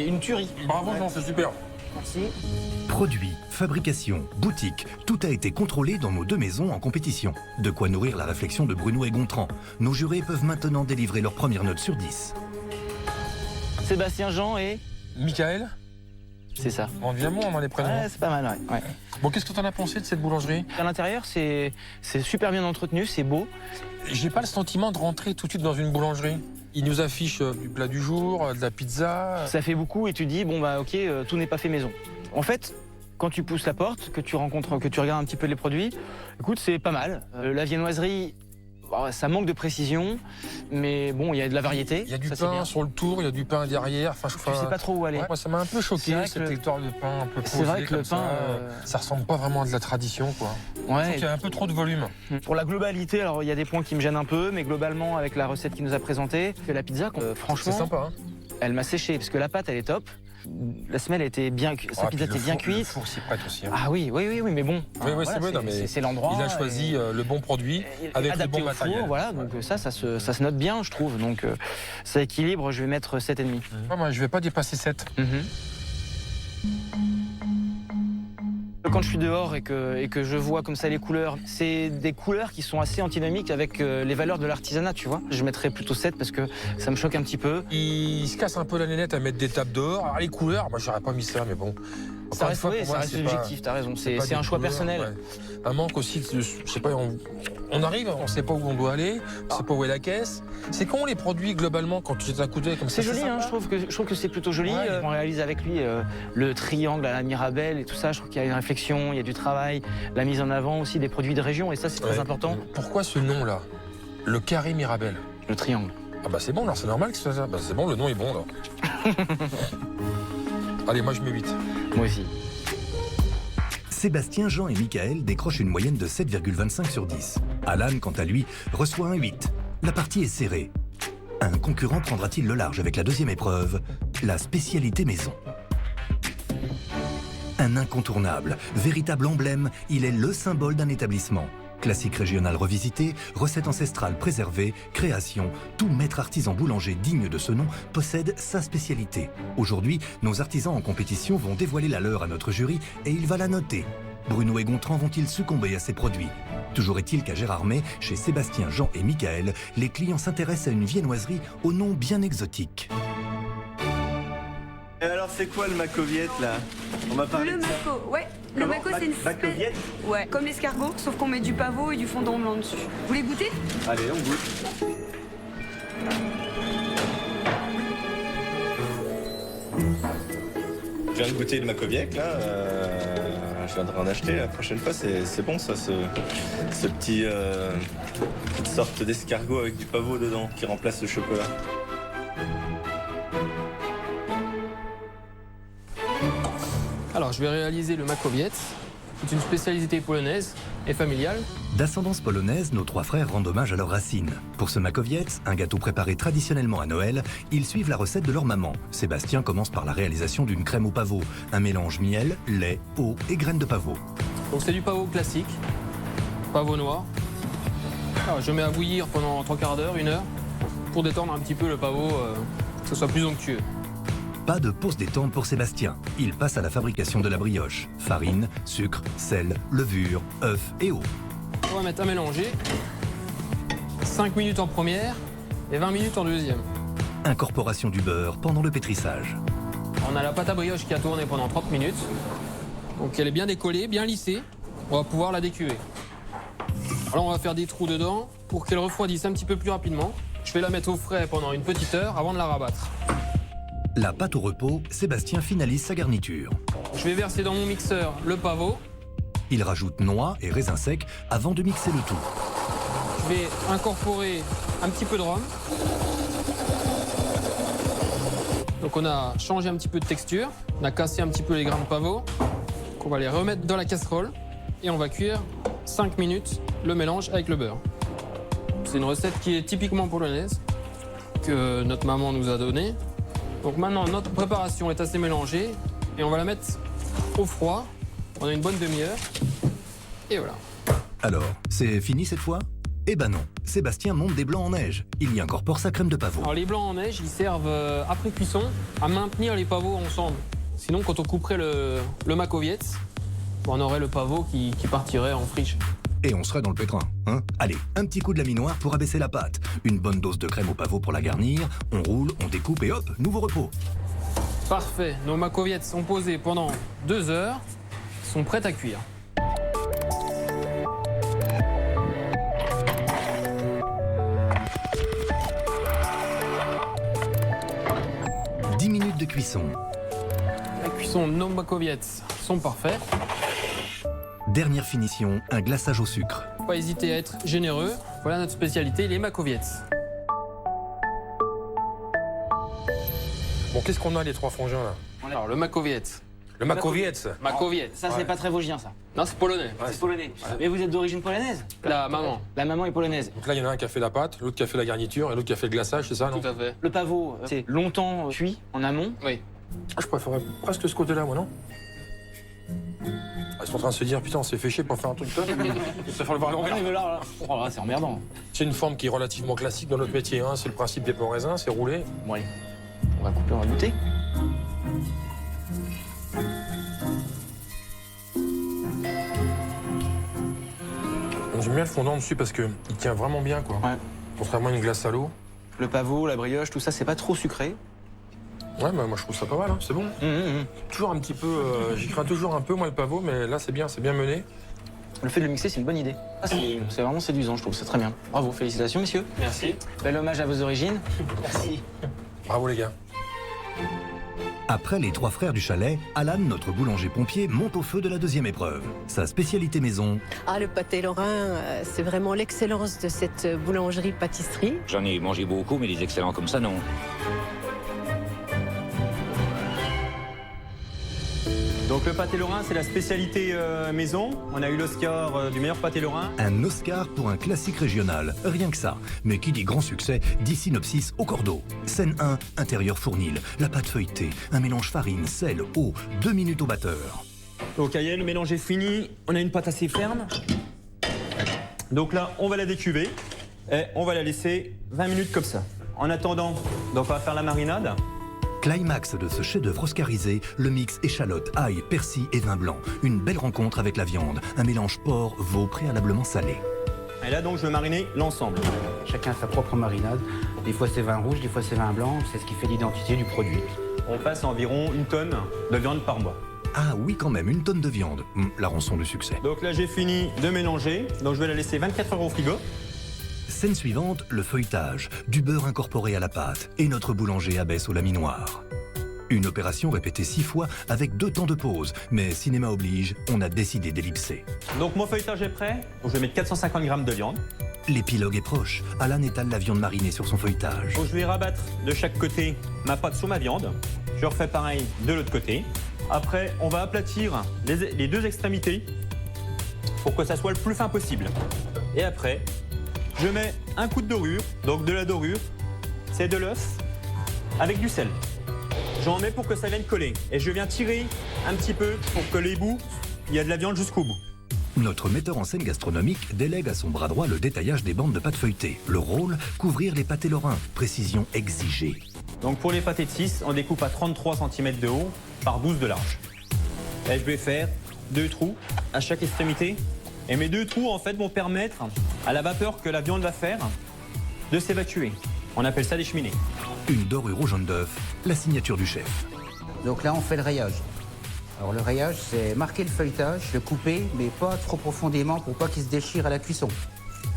une tuerie. Bravo, Jean, c'est super. Merci. Produits, fabrication, boutique, tout a été contrôlé dans nos 2 maisons en compétition. De quoi nourrir la réflexion de Bruno et Gontran. Nos jurés peuvent maintenant délivrer leur première note sur 10. Sébastien, Jean et... Michael, C'est ça. On devient bon dans les prénoms. Ouais, c'est pas mal, ouais. Bon, qu'est-ce que t'en as pensé de cette boulangerie? À l'intérieur, c'est super bien entretenu, c'est beau. J'ai pas le sentiment de rentrer tout de suite dans une boulangerie. Ils nous affichent du plat du jour, de la pizza. Ça fait beaucoup et tu dis, bon bah ok, tout n'est pas fait maison. En fait, quand tu pousses la porte, que tu regardes un petit peu les produits, écoute, c'est pas mal. La viennoiserie, ça manque de précision, mais bon, il y a de la variété. Il y a du pain sur le tour, il y a du pain derrière. Enfin, tu sais pas trop où aller. Ouais, moi, ça m'a un peu choqué, cette histoire de pain un peu posé. C'est vrai que le pain... Ça ressemble pas vraiment à de la tradition, quoi. Ouais. Je trouve qu'il y a un peu trop de volume. Pour la globalité, alors il y a des points qui me gênent un peu, mais globalement, avec la recette qu'il nous a présentée, la pizza, franchement... C'est sympa, hein. Elle m'a séché, parce que la pâte, elle est top. La semelle était bien cuite, sa pizza était bien cuite. Le four s'y prête aussi. Hein. Ah oui, mais bon. Oui, voilà, c'est l'endroit. Il a choisi le bon produit avec le bon matériel. Four, voilà, donc ça se note bien, je trouve. Donc ça équilibre, je vais mettre 7,5. Moi, je vais pas dépasser 7. Quand je suis dehors et que je vois comme ça les couleurs, c'est des couleurs qui sont assez antinomiques avec les valeurs de l'artisanat, tu vois. Je mettrais plutôt 7 parce que ça me choque un petit peu. Il se casse un peu la nénette à mettre des tables dehors. Alors les couleurs, moi j'aurais pas mis ça, mais bon. Ça reste subjectif, t'as raison, c'est un choix personnel. Ouais. Un manque aussi, je sais pas, on arrive, on sait pas où on doit aller, on sait pas où est la caisse. C'est con les produits globalement quand tu jettes un coup d'œil comme ça. C'est joli, hein, je trouve que c'est plutôt joli. Ouais. On réalise avec lui le triangle à la Mirabelle et tout ça. Je trouve qu'il y a une réflexion, il y a du travail, la mise en avant aussi des produits de région et ça c'est très important. Pourquoi ce nom-là? Le carré Mirabelle. Le triangle. Ah bah c'est bon, alors c'est normal que ce soit ça. Bah c'est bon, le nom est bon là. Allez, moi je mets 8. Moi aussi. Sébastien, Jean et Michael décrochent une moyenne de 7,25 sur 10. Alan, quant à lui, reçoit un 8. La partie est serrée. Un concurrent prendra-t-il le large avec la deuxième épreuve, la spécialité maison? Un incontournable, véritable emblème, il est le symbole d'un établissement. Classique régional revisité, recettes ancestrales préservées, création, tout maître artisan boulanger digne de ce nom possède sa spécialité. Aujourd'hui, nos artisans en compétition vont dévoiler la leur à notre jury et il va la noter. Bruno et Gontran vont-ils succomber à ces produits? Toujours est-il qu'à Gérardmer, chez Sébastien, Jean et Michael, les clients s'intéressent à une viennoiserie au nom bien exotique. Et alors c'est quoi le macoviette là? On m'a parlé Le maco, ouais. Le maco c'est une macoviette? Ouais, comme l'escargot, sauf qu'on met du pavot et du fondant blanc dessus. Vous voulez goûter? Allez, on goûte. Je viens de goûter le macoviette là. Je viendrai en acheter la prochaine fois. C'est bon ça, ce petit petite sorte d'escargot avec du pavot dedans qui remplace le chocolat. Alors, je vais réaliser le makowiec. C'est une spécialité polonaise et familiale. D'ascendance polonaise, nos trois frères rendent hommage à leurs racines. Pour ce makowiec, un gâteau préparé traditionnellement à Noël, ils suivent la recette de leur maman. Sébastien commence par la réalisation d'une crème au pavot, un mélange miel, lait, eau et graines de pavot. Donc c'est du pavot classique, pavot noir. Alors, je mets à bouillir pendant 3 quarts d'heure, 1 heure, pour détendre un petit peu le pavot, que ce soit plus onctueux. Pas de pause détente pour Sébastien. Il passe à la fabrication de la brioche. Farine, sucre, sel, levure, œufs et eau. On va mettre à mélanger. 5 minutes en première et 20 minutes en deuxième. Incorporation du beurre pendant le pétrissage. On a la pâte à brioche qui a tourné pendant 30 minutes. Donc elle est bien décollée, bien lissée. On va pouvoir la décuver. Alors on va faire des trous dedans pour qu'elle refroidisse un petit peu plus rapidement. Je vais la mettre au frais pendant une petite heure avant de la rabattre. La pâte au repos, Sébastien finalise sa garniture. Je vais verser dans mon mixeur le pavot. Il rajoute noix et raisins secs avant de mixer le tout. Je vais incorporer un petit peu de rhum. Donc on a changé un petit peu de texture. On a cassé un petit peu les grains de pavot. Donc on va les remettre dans la casserole et on va cuire 5 minutes le mélange avec le beurre. C'est une recette qui est typiquement polonaise, que notre maman nous a donnée. Donc maintenant, notre préparation est assez mélangée et on va la mettre au froid. On a une bonne demi-heure et voilà. Alors, c'est fini cette fois? Eh ben non, Sébastien monte des blancs en neige. Il y incorpore sa crème de pavot. Alors les blancs en neige, ils servent après cuisson à maintenir les pavots ensemble. Sinon, quand on couperait le makowiec, on aurait le pavot qui partirait en friche. Et on serait dans le pétrin, hein? Allez, un petit coup de laminoir pour abaisser la pâte. Une bonne dose de crème au pavot pour la garnir. On roule, on découpe et hop, nouveau repos. Parfait. Nos makoviettes sont posées pendant 2 heures, sont prêtes à cuire. « 10 minutes de cuisson. La cuisson de nos makoviettes sont parfaites. Dernière finition, un glaçage au sucre. Pas hésiter à être généreux. Voilà notre spécialité, les makoviettes. Bon, qu'est-ce qu'on a, les 3 frangins, là? Alors, le makoviette. Le makoviette. Makoviette. Ça, c'est pas très vosgien, ça. Non, c'est polonais. C'est polonais. Mais vous êtes d'origine polonaise? La maman. La maman est polonaise. Donc là, il y en a un qui a fait la pâte, l'autre qui a fait la garniture et l'autre qui a fait le glaçage, c'est ça, non? Tout à fait. Le pavot, c'est longtemps cuit en amont. Oui. Ah, je préférerais presque ce côté-là, moi, non? Ils sont en train de se dire, putain, on s'est fait chier pour faire un truc top. Il préfère le voir à l'envers. Mais là, c'est emmerdant. C'est une forme qui est relativement classique dans notre métier, hein. C'est le principe des pains au raisin, c'est roulé. Bon, allez. On va couper, on va goûter. J'aime bien le fondant dessus parce qu'il tient vraiment bien, quoi. Ouais. Contrairement à une glace à l'eau. Le pavot, la brioche, tout ça, c'est pas trop sucré. Ouais, bah, moi je trouve ça pas mal, hein. C'est bon. Toujours un petit peu, j'y crains toujours un peu, moi, le pavot, mais là, c'est bien mêlé. Le fait de le mixer, c'est une bonne idée. Ah, c'est vraiment séduisant, je trouve, c'est très bien. Bravo, félicitations, messieurs. Merci. Bel hommage à vos origines. Merci. Bravo, les gars. Après les 3 frères du chalet, Alan, notre boulanger-pompier, monte au feu de la deuxième épreuve. Sa spécialité maison. Ah, le pâté lorrain, c'est vraiment l'excellence de cette boulangerie-pâtisserie. J'en ai mangé beaucoup, mais des excellents comme ça, non. Donc le pâté lorrain, c'est la spécialité maison. On a eu l'Oscar du meilleur pâté lorrain. Un Oscar pour un classique régional, rien que ça. Mais qui dit grand succès, dit synopsis au cordeau. Scène 1, intérieur fournil, la pâte feuilletée, un mélange farine, sel, eau, 2 minutes au batteur. Donc Aïe, le mélange est fini, on a une pâte assez ferme. Donc là, on va la décuver et on va la laisser 20 minutes comme ça. En attendant, donc on va faire la marinade. Climax de ce chef-d'œuvre oscarisé, le mix échalote, ail, persil et vin blanc. Une belle rencontre avec la viande, un mélange porc-veau préalablement salé. Et là donc je vais mariner l'ensemble. Chacun a sa propre marinade. Des fois c'est vin rouge, des fois c'est vin blanc. C'est ce qui fait l'identité du produit. On passe environ 1 tonne de viande par mois. Ah oui quand même, 1 tonne de viande. La rançon de succès. Donc là j'ai fini de mélanger, donc je vais la laisser 24 heures au frigo. Scène suivante, le feuilletage, du beurre incorporé à la pâte et notre boulanger abaisse au laminoir. Une opération répétée 6 fois avec 2 temps de pause, mais cinéma oblige, on a décidé d'ellipser. Donc mon feuilletage est prêt, donc je vais mettre 450 grammes de viande. L'épilogue est proche, Alan étale la viande marinée sur son feuilletage. Donc je vais rabattre de chaque côté ma pâte sur ma viande. Je refais pareil de l'autre côté. Après, on va aplatir les 2 extrémités pour que ça soit le plus fin possible. Et après, je mets un coup de dorure, donc de la dorure, c'est de l'œuf avec du sel. J'en mets pour que ça vienne coller. Et je viens tirer un petit peu pour que les bouts, il y a de la viande jusqu'au bout. Notre metteur en scène gastronomique délègue à son bras droit le détaillage des bandes de pâte feuilletée. Le rôle, couvrir les pâtés lorrains. Précision exigée. Donc pour les pâtés de 6, on découpe à 33 cm de haut par 12 de large. Et je vais faire 2 trous à chaque extrémité. Et mes 2 trous, en fait, vont permettre à la vapeur que la viande va faire de s'évacuer. On appelle ça des cheminées. Une dorure au jaune d'œuf, la signature du chef. Donc là on fait le rayage. Alors le rayage c'est marquer le feuilletage, le couper, mais pas trop profondément pour pas qu'il se déchire à la cuisson.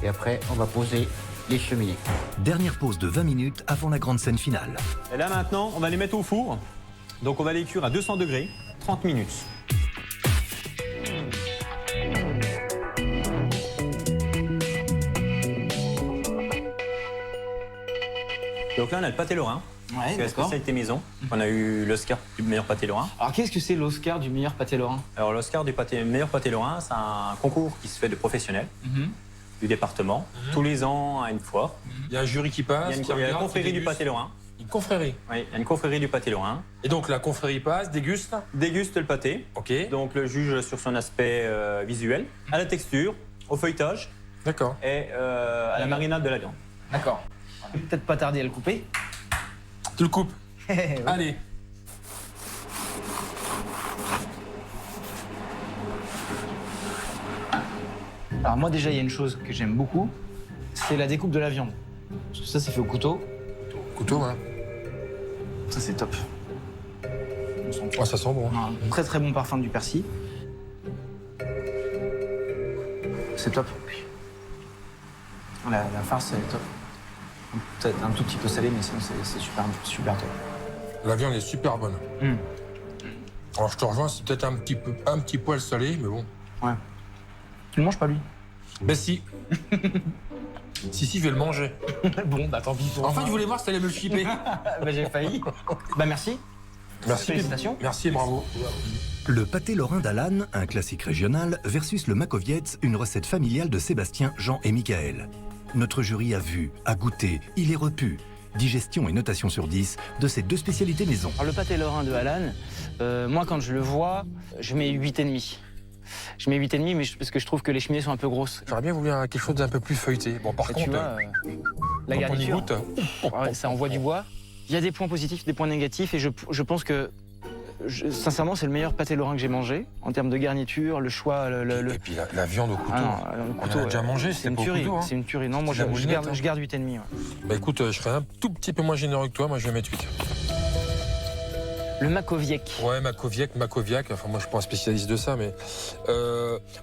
Et après on va poser les cheminées. Dernière pause de 20 minutes avant la grande scène finale. Et là maintenant, on va les mettre au four. Donc on va les cuire à 200 degrés, 30 minutes. Donc là, on a le pâté lorrain. Ouais, c'est la spécialité maison. On a eu l'Oscar du meilleur pâté lorrain. Alors qu'est-ce que c'est l'Oscar du meilleur pâté lorrain? Alors l'Oscar du meilleur pâté lorrain, c'est un concours qui se fait de professionnels du département. Tous les ans, à une fois. Il y a un jury qui passe. Il y a la confrérie du pâté lorrain. Une confrérie? Oui, il y a une confrérie du pâté lorrain. Et donc la confrérie passe, déguste? Déguste le pâté. Ok. Donc le juge sur son aspect visuel, à la texture, au feuilletage. D'accord. Et à la marinade de la viande. D'accord. Peut-être pas tarder à le couper. Tu le coupes. Allez. Alors moi déjà, il y a une chose que j'aime beaucoup, c'est la découpe de la viande. Parce que ça, c'est fait au couteau. Couteau, hein. Ça, c'est top. On sent Ah, ça sent bon. un très très bon parfum du persil. C'est top. La farce, elle est top. Peut-être un tout petit peu salé, mais sinon c'est super top. La viande est super bonne. Alors je te rejoins, c'est peut-être un petit poil salé, mais bon. Ouais. Tu le manges pas lui? Ben si. si, je vais le manger. Bon, bah tant pis pour En fait, moi. je voulais voir si t'allais me le chipper. Bah j'ai failli. Bah merci. Merci. Félicitations. Merci et bravo. Le pâté lorrain d'Alan, un classique régional, versus le Makowiec, une recette familiale de Sébastien, Jean et Michael. Notre jury a vu, a goûté, il est repu. Digestion et notation sur 10 de ces deux spécialités maison. Alors, le pâté lorrain de Alan, moi quand je le vois, je mets 8,5. Je mets 8,5 mais parce que je trouve que les cheminées sont un peu grosses. J'aurais bien voulu quelque chose d'un peu plus feuilleté. Bon, par Et contre, tu vois, la quand on y garniture, goûte, ouais, ça envoie du bois. Il y a des points positifs, des points négatifs et je pense que sincèrement, c'est le meilleur pâté lorrain que j'ai mangé en termes de garniture, le choix, Et puis la viande au couteau. Ah non, le couteau, on a déjà mangé, c'est c'était une pas au tuerie. couteau. Hein. C'est une tuerie. Non, moi C'est de la moulinette, je garde 8,5. Ouais. Bah écoute, je serais un tout petit peu moins généreux que toi, moi je vais mettre 8. Le Makowiec. Ouais, Makowiec. Enfin, moi je suis pas un spécialiste de ça, mais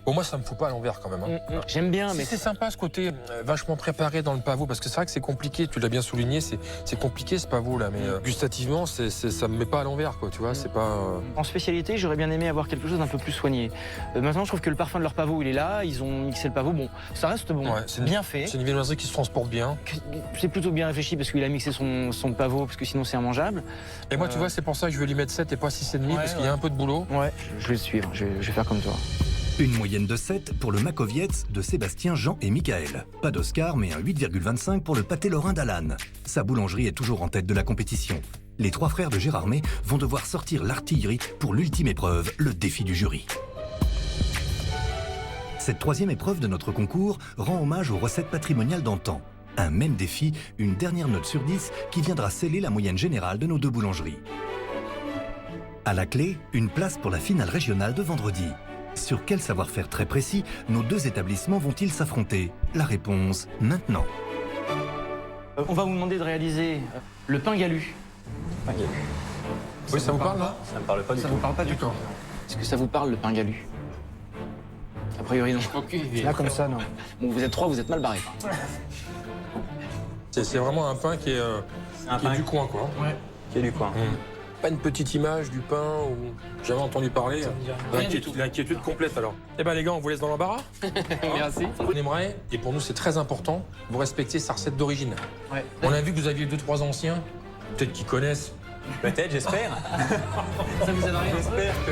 bon, moi ça me fout pas à l'envers quand même. Hein. J'aime bien, mais c'est sympa ce côté vachement préparé dans le pavot, parce que c'est vrai que c'est compliqué. Tu l'as bien souligné, c'est compliqué ce pavot là, mais gustativement, ça me met pas à l'envers, quoi. Tu vois, c'est pas. En spécialité, j'aurais bien aimé avoir quelque chose d'un peu plus soigné. Maintenant, je trouve que le parfum de leur pavot, il est là. Ils ont mixé le pavot. Bon, ça reste bon. Ouais, c'est bien fait. C'est une viennoiserie qui se transporte bien. C'est plutôt bien réfléchi parce qu'il a mixé son pavot, parce que sinon c'est immangeable. Et moi, tu vois, c'est pour ça que je vais lui mettre 7 et pas 6,5, parce qu'il y a un peu de boulot. Ouais, je vais le suivre. Je vais faire comme toi. Une moyenne de 7 pour le Makowiec de Sébastien, Jean et Michael. Pas d'Oscar, mais un 8,25 pour le pâté lorrain d'Alan. Sa boulangerie est toujours en tête de la compétition. Les trois frères de Gérardmer vont devoir sortir l'artillerie pour l'ultime épreuve, le défi du jury. Cette troisième épreuve de notre concours rend hommage aux recettes patrimoniales d'antan. Un même défi, une dernière note sur 10 qui viendra sceller la moyenne générale de nos deux boulangeries. À la clé, une place pour la finale régionale de vendredi. Sur quel savoir-faire très précis nos deux établissements vont-ils s'affronter? La réponse, maintenant. On va vous demander de réaliser le pain galu. Oui, ça vous parle, là? Ça me parle pas du tout. Ça vous parle pas du tout. Est-ce que ça vous parle, le pain galu? A priori, non. Là, comme ça, non. Bon, vous êtes trois, vous êtes mal barrés. C'est vraiment un pain qui est, du coin, quoi. Ouais. Qui est du coin. Pas une petite image du pain ou jamais entendu parler. L'inquiétude complète alors. Eh ben les gars, on vous laisse dans l'embarras. Merci. On aimerait, et pour nous c'est très important, vous respecter sa recette d'origine. Ouais. On a vu que vous aviez 2-3 anciens, peut-être qu'ils connaissent. Peut-être, j'espère. Ça vous aiderait? J'espère que...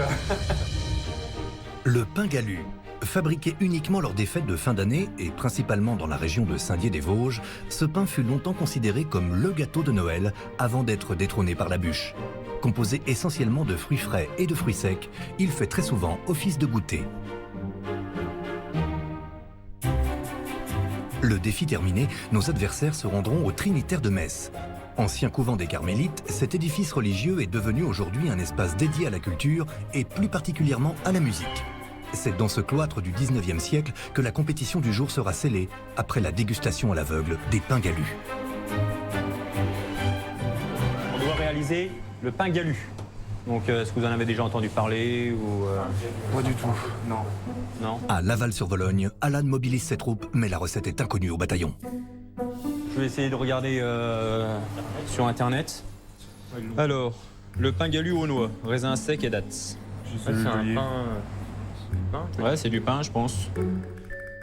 Le pain galu. Fabriqué uniquement lors des fêtes de fin d'année et principalement dans la région de Saint-Dié-des-Vosges, ce pain fut longtemps considéré comme le gâteau de Noël avant d'être détrôné par la bûche. Composé essentiellement de fruits frais et de fruits secs, il fait très souvent office de goûter. Le défi terminé, nos adversaires se rendront au Trinitaire de Metz. Ancien couvent des Carmélites, cet édifice religieux est devenu aujourd'hui un espace dédié à la culture et plus particulièrement à la musique. C'est dans ce cloître du 19e siècle que la compétition du jour sera scellée après la dégustation à l'aveugle des pains galus. On doit réaliser le pain galu. Donc, est-ce que vous en avez déjà entendu parler ou Pas du tout, non. Non. À Laval-sur-Vologne, Alan mobilise ses troupes, mais la recette est inconnue au bataillon. Je vais essayer de regarder sur Internet. Alors, le pain galu aux noix, raisin sec et dattes. C'est un pain... Ouais, c'est du pain, je pense.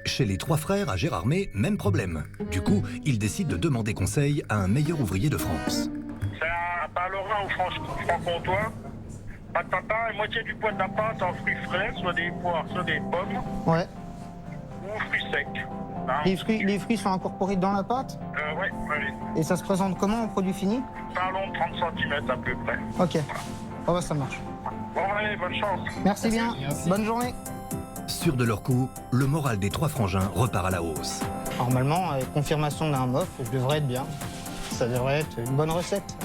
Chez les trois frères à Gérardmer, même problème. Du coup, ils décident de demander conseil à un meilleur ouvrier de France. C'est un pain lorrain ou franc-comtois. Pâte tatin et moitié du poids de la pâte en fruits frais, soit des poires, soit des pommes. Ouais. Ou fruits secs. Hein. Les fruits sont incorporés dans la pâte? Ouais, allez. Et ça se présente comment en produit fini? Pain long de 30 cm à peu près. Ok. Oh bah ça marche. Bon, allez, bonne chance. Merci bien. Bonne journée. Sûrs de leur coup, le moral des trois frangins repart à la hausse. Normalement, avec confirmation d'un MOF, je devrais être bien. Ça devrait être une bonne recette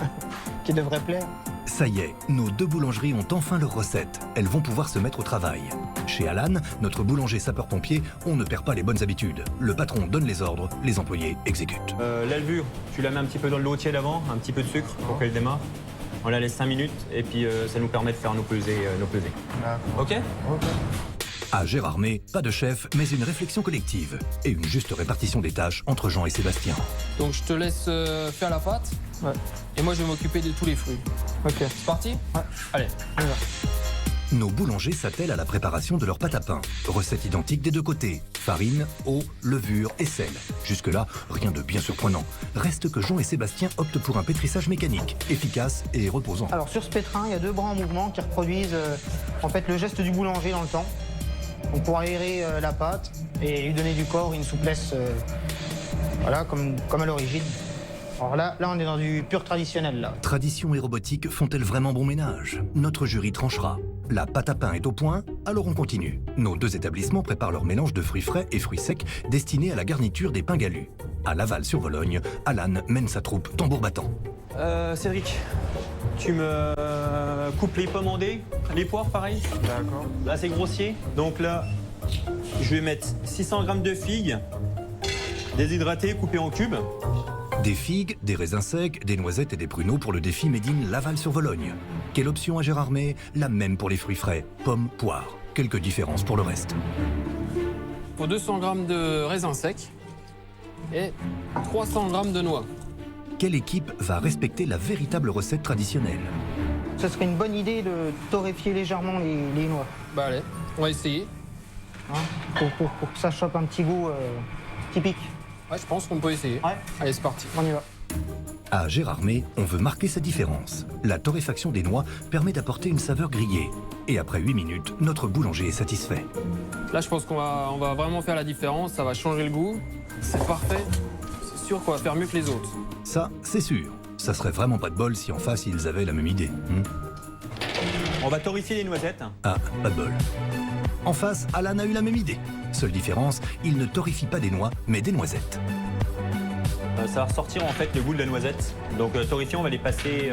qui devrait plaire. Ça y est, nos deux boulangeries ont enfin leur recette. Elles vont pouvoir se mettre au travail. Chez Alan, notre boulanger sapeur-pompier, on ne perd pas les bonnes habitudes. Le patron donne les ordres, les employés exécutent. La levure, tu la mets un petit peu dans le lot tiède avant, un petit peu de sucre pour qu'elle démarre. On la laisse 5 minutes et puis ça nous permet de faire nos pesées. Ok? À Gérardmer, pas de chef, mais une réflexion collective et une juste répartition des tâches entre Jean et Sébastien. Donc je te laisse faire la pâte. Ouais. Et moi je vais m'occuper de tous les fruits. Ok. C'est parti? Ouais. Allez, on y va. Nos boulangers s'attellent à la préparation de leur pâte à pain. Recette identique des deux côtés. Farine, eau, levure et sel. Jusque-là, rien de bien surprenant. Reste que Jean et Sébastien optent pour un pétrissage mécanique, efficace et reposant. Alors sur ce pétrin, il y a 2 bras en mouvement qui reproduisent en fait le geste du boulanger dans le temps. Donc pour aérer la pâte et lui donner du corps, une souplesse voilà, comme à l'origine. Alors là, on est dans du pur traditionnel. Là. Tradition et robotique font-elles vraiment bon ménage? Notre jury tranchera. La pâte à pain est au point, alors on continue. Nos 2 établissements préparent leur mélange de fruits frais et fruits secs destinés à la garniture des pains galus. À Laval-sur-Vologne, Alan mène sa troupe tambour battant. Cédric, tu me coupes les pommes en dés, les poires pareil. D'accord. Là c'est grossier. Donc là, je vais mettre 600 g de figues, déshydratées, coupées en cubes. Des figues, des raisins secs, des noisettes et des pruneaux pour le défi Made in Laval-sur-Vologne. Quelle option à Gérardmer? La même pour les fruits frais, pommes, poires. Quelques différences pour le reste. Pour 200 g de raisins secs et 300 g de noix. Quelle équipe va respecter la véritable recette traditionnelle? Ce serait une bonne idée de torréfier légèrement les noix. Bah allez, on va essayer. Hein, pour que ça chope un petit goût typique. Ouais, je pense qu'on peut essayer. Ouais. Allez, c'est parti. On y va. À Gérardmer, on veut marquer sa différence. La torréfaction des noix permet d'apporter une saveur grillée. Et après 8 minutes, notre boulanger est satisfait. Là, je pense qu'on va vraiment faire la différence. Ça va changer le goût. C'est parfait. C'est sûr qu'on va faire mieux que les autres. Ça, c'est sûr. Ça serait vraiment pas de bol si en face, ils avaient la même idée. On va torréfier les noisettes. Ah, pas de bol. En face, Alan a eu la même idée. Seule différence, il ne torréfie pas des noix, mais des noisettes. Ça va ressortir en fait le goût de la noisette. Donc torréfier, on va les passer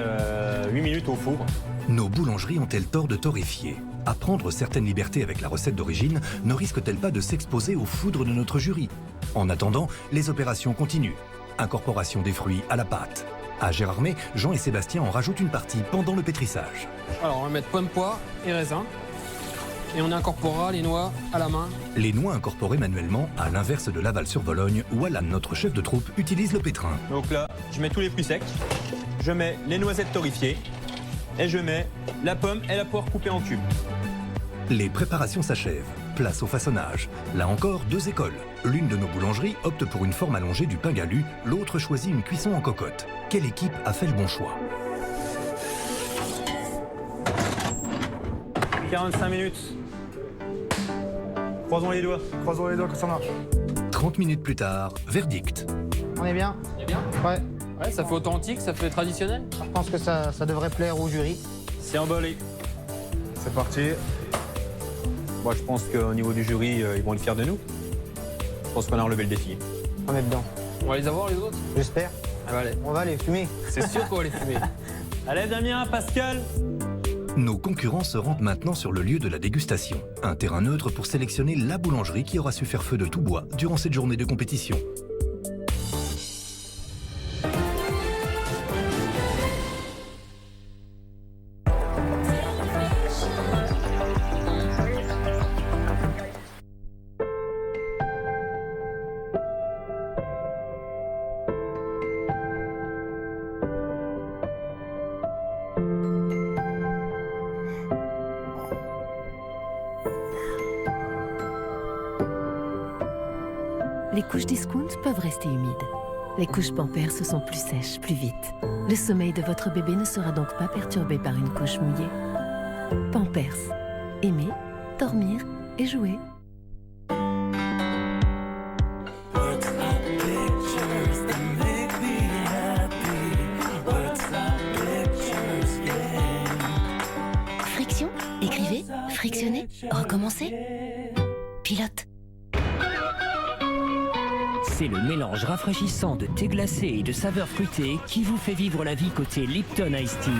8 minutes au four. Nos boulangeries ont-elles tort de torréfier? À prendre certaines libertés avec la recette d'origine, ne risque-t-elle pas de s'exposer aux foudres de notre jury? En attendant, les opérations continuent. Incorporation des fruits à la pâte. À Gérardmer, Jean et Sébastien en rajoutent une partie pendant le pétrissage. Alors, on va mettre pommes, poires et raisins. Et on incorporera les noix à la main. Les noix incorporées manuellement, à l'inverse de Laval-sur-Vologne, où Alan, notre chef de troupe, utilise le pétrin. Donc là, je mets tous les fruits secs, je mets les noisettes torréfiées et je mets la pomme et la poire coupées en cubes. Les préparations s'achèvent. Place au façonnage. Là encore, 2 écoles. L'une de nos boulangeries opte pour une forme allongée du pain galu, l'autre choisit une cuisson en cocotte. Quelle équipe a fait le bon choix? 45 minutes. Croisons les doigts. Croisons les doigts que ça marche. 30 minutes plus tard, verdict. On est bien? C'est bien? Ouais. Ouais, ça fait authentique, ça fait traditionnel. Je pense que ça devrait plaire au jury. C'est emballé. C'est parti. Moi, je pense qu'au niveau du jury, ils vont être fiers de nous. Je pense qu'on a relevé le défi. On est dedans. On va les avoir, les autres? J'espère. Ah bah allez. On va les fumer. C'est sûr qu'on va les fumer. Allez, Damien, Pascal. Nos concurrents se rendent maintenant sur le lieu de la dégustation. Un terrain neutre pour sélectionner la boulangerie qui aura su faire feu de tout bois durant cette journée de compétition. Les couches discount peuvent rester humides. Les couches Pampers sont plus sèches, plus vite. Le sommeil de votre bébé ne sera donc pas perturbé par une couche mouillée. Pampers. Aimer, dormir et jouer. Friction, écrivez, frictionnez, recommencez. Pilote. C'est le mélange rafraîchissant de thé glacé et de saveurs fruitées qui vous fait vivre la vie côté Lipton Ice Tea.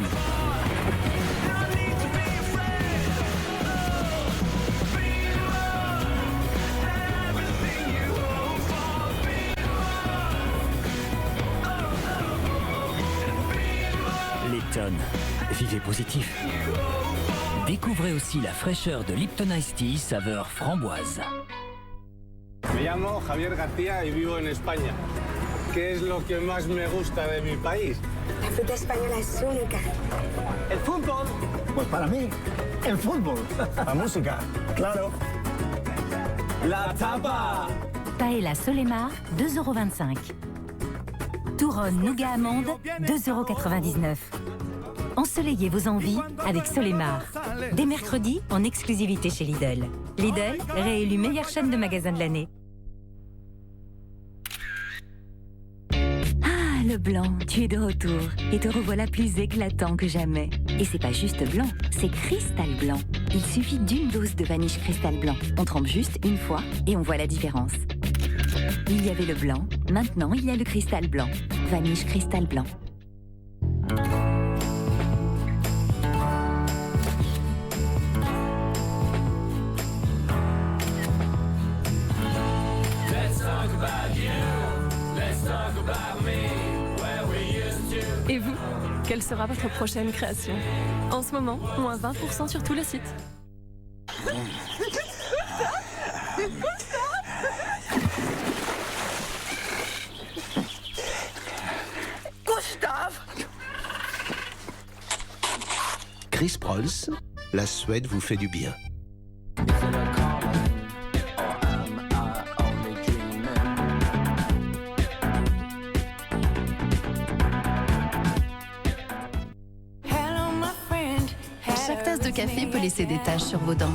Les Lipton. Vivez positif. Découvrez aussi la fraîcheur de Lipton Iced Tea saveur framboise. Me llamo Javier García y vivo en España. ¿Qué es lo que más me gusta de mi país? La fruta española es única. El fútbol. Pues para mí, el fútbol. La música, claro. La tapa. Paella Solemar, 2,25 €. Touronne Nougat Amande, 2,99 €. Ensoleillez vos envies avec Solemar. Dès mercredi, en exclusivité chez Lidl. Lidl, réélu meilleure chaîne de magasins de l'année. Ah, le blanc, tu es de retour. Et te revoilà plus éclatant que jamais. Et c'est pas juste blanc, c'est cristal blanc. Il suffit d'une dose de Vanish Cristal Blanc. On trempe juste une fois et on voit la différence. Il y avait le blanc, maintenant il y a le cristal blanc. Vanish Cristal Blanc. Et vous, quelle sera votre prochaine création? En ce moment, moins 20% sur tout le site. Gustave! Chris Prolls, la Suède vous fait du bien. Chaque tasse de café peut laisser des taches sur vos dents.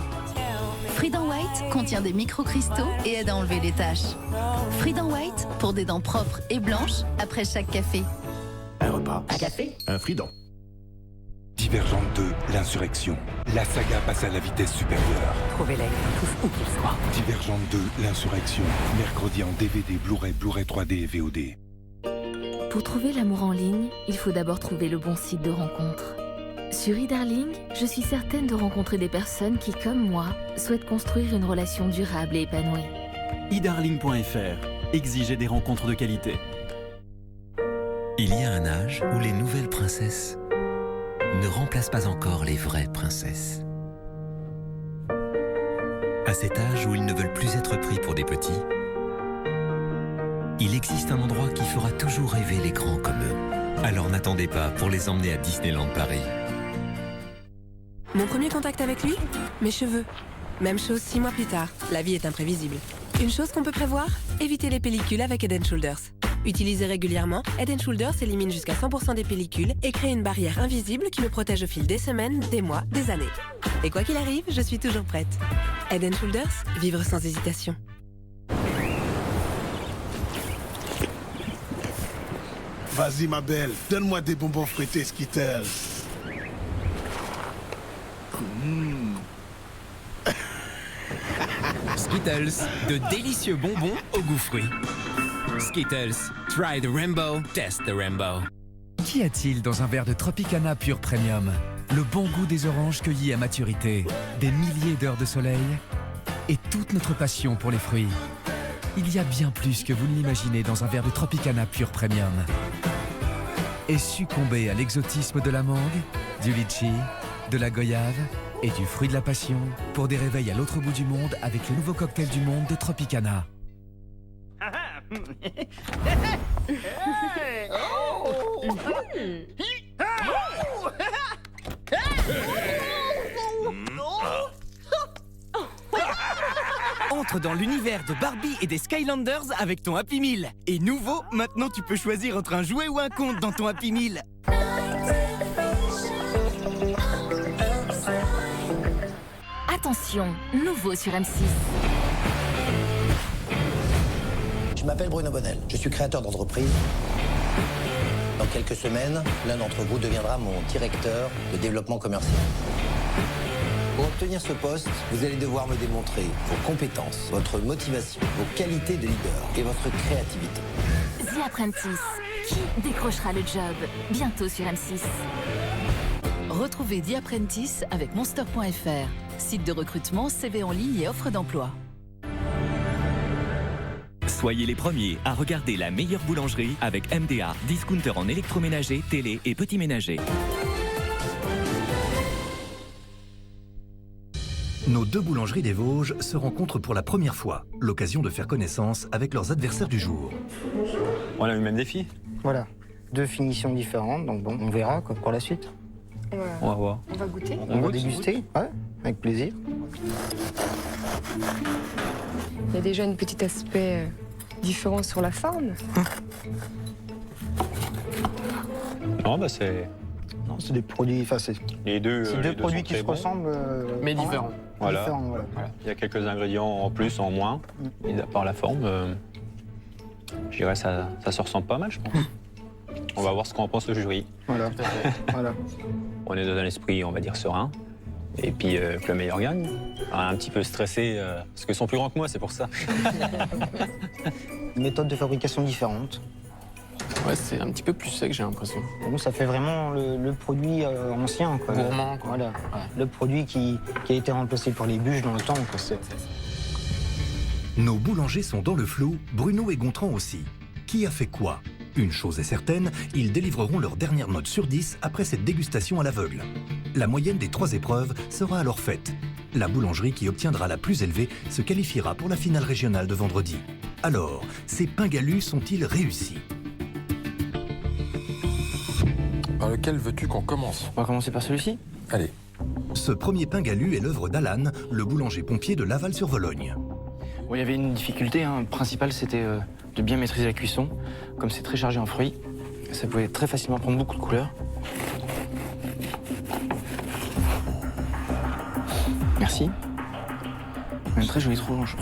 Freedom White contient des microcristaux et aide à enlever les taches. Freedom White pour des dents propres et blanches après chaque café. Un repas. Un café. Un Freedom. Divergente 2, l'insurrection. La saga passe à la vitesse supérieure. Trouvez-les tous où qu'ils soient. Divergente 2, l'insurrection. Mercredi en DVD, Blu-ray, Blu-ray 3D et VOD. Pour trouver l'amour en ligne, il faut d'abord trouver le bon site de rencontre. Sur eDarling, je suis certaine de rencontrer des personnes qui, comme moi, souhaitent construire une relation durable et épanouie. eDarling.fr. Exigez des rencontres de qualité. Il y a un âge où les nouvelles princesses ne remplacent pas encore les vraies princesses. À cet âge où ils ne veulent plus être pris pour des petits, il existe un endroit qui fera toujours rêver les grands comme eux. Alors n'attendez pas pour les emmener à Disneyland Paris. Mon premier contact avec lui, mes cheveux. Même chose 6 mois plus tard, la vie est imprévisible. Une chose qu'on peut prévoir, éviter les pellicules avec Head & Shoulders. Utilisé régulièrement, Head & Shoulders élimine jusqu'à 100% des pellicules et crée une barrière invisible qui me protège au fil des semaines, des mois, des années. Et quoi qu'il arrive, je suis toujours prête. Head & Shoulders, vivre sans hésitation. Vas-y ma belle, donne-moi des bonbons fruités Skittles. Skittles, de délicieux bonbons au goût fruit. Skittles, try the rainbow, test the rainbow. Qu'y a-t-il dans un verre de Tropicana Pure Premium? Le bon goût des oranges cueillies à maturité, des milliers d'heures de soleil et toute notre passion pour les fruits. Il y a bien plus que vous ne l'imaginez dans un verre de Tropicana Pure Premium. Et succomber à l'exotisme de la mangue, du litchi, de la goyave et du fruit de la passion pour des réveils à l'autre bout du monde avec le nouveau cocktail du monde de Tropicana. Entre dans l'univers de Barbie et des Skylanders avec ton Happy Meal. Et nouveau, maintenant tu peux choisir entre un jouet ou un conte dans ton Happy Meal. Attention, nouveau sur M6. Je m'appelle Bruno Bonnel, je suis créateur d'entreprise. Dans quelques semaines, l'un d'entre vous deviendra mon directeur de développement commercial. Pour obtenir ce poste, vous allez devoir me démontrer vos compétences, votre motivation, vos qualités de leader et votre créativité. The Apprentice. Qui décrochera le job? Bientôt sur M6. Retrouvez The Apprentice avec Monster.fr. Site de recrutement, CV en ligne et offre d'emploi. Soyez les premiers à regarder la meilleure boulangerie avec MDA, discounter en électroménager, télé et petit ménager. Nos deux boulangeries des Vosges se rencontrent pour la première fois, l'occasion de faire connaissance avec leurs adversaires du jour. On a eu le même défi. Voilà, 2 finitions différentes, donc bon, on verra quoi, pour la suite. On va voir. On va goûter. On va déguster, ouais, avec plaisir. Il y a déjà un petit aspect différent sur la forme. Non, bah c'est... Non, c'est des produits, enfin c'est Les deux, c'est les deux produits sont qui très se bons. ressemblent. Mais quand même. différents. Voilà. Différents, voilà. Voilà. Il y a quelques ingrédients en plus, en moins. Et à part la forme, je dirais ça se ressemble pas mal, je pense. On va voir ce qu'en pense le jury. Voilà. Voilà. On est dans un esprit, on va dire, serein. Et puis que le meilleur gagne. Alors, un petit peu stressé, parce qu'ils sont plus grands que moi, c'est pour ça. Méthode de fabrication différente. Ouais, c'est un petit peu plus sec, j'ai l'impression. Nous, ça fait vraiment le produit ancien, quoi. Gourmand, quoi. Voilà. Le produit qui a été remplacé par les bûches dans le temps, quoi. Nos boulangers sont dans le flou, Bruno et Gontran aussi. Qui a fait quoi? Une chose est certaine, ils délivreront leur dernière note sur 10 après cette dégustation à l'aveugle. La moyenne des 3 épreuves sera alors faite. La boulangerie qui obtiendra la plus élevée se qualifiera pour la finale régionale de vendredi. Alors, ces pains galus sont-ils réussis? Par lequel veux-tu qu'on commence? On va commencer par celui-ci. Allez. Ce premier pain galu est l'œuvre d'Alan, le boulanger-pompier de Laval-sur-Vologne. Bon, il y avait une difficulté principale, c'était de bien maîtriser la cuisson. Comme c'est très chargé en fruits, ça pouvait très facilement prendre beaucoup de couleurs. Merci. Une très jolie tranche.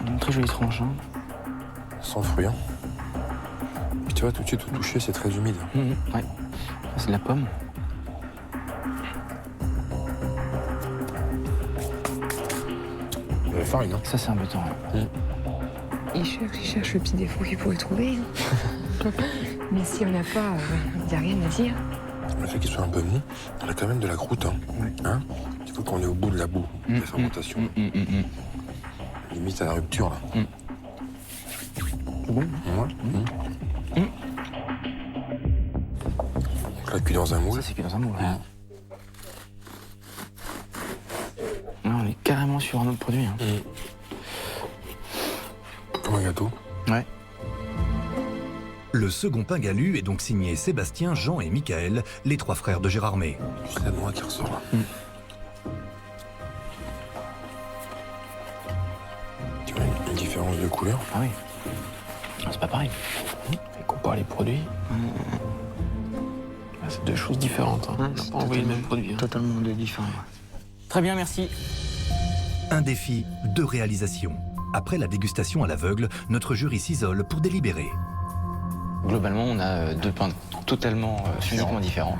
Une très jolie tranche. Sans fruits, hein. Puis tu vois, tout de suite, au toucher, c'est très humide. Ouais. C'est de la pomme. La farine, hein. Ça, c'est embêtant. Il cherche le petit défaut qu'il pourrait trouver. Mais si on n'a pas, il n'y a rien à dire. Le fait qu'il soit un peu mou, on a quand même de la croûte, hein. Hein? Il faut qu'on est au bout de la boue, de la fermentation. Limite à la rupture, là. C'est bon? Ouais. Donc là, cuit dans un moule. Ça, c'est cuit dans un moule, ouais. Là, on est carrément sur un autre produit. Hein. Comme un gâteau. Ouais. Le second pain galu est donc signé Sébastien, Jean et Michael, les 3 frères de Gérardmer. C'est la noix qui ressort là. Tu vois une différence de couleur? Ah oui. C'est pas pareil. Et compare les produits. C'est 2 choses différentes. Hein. On n'a pas envoyé le même produit. Hein. Totalement différent. Très bien, merci. Un défi, 2 réalisations. Après la dégustation à l'aveugle, notre jury s'isole pour délibérer. Globalement, on a 2 pains totalement physiquement différents.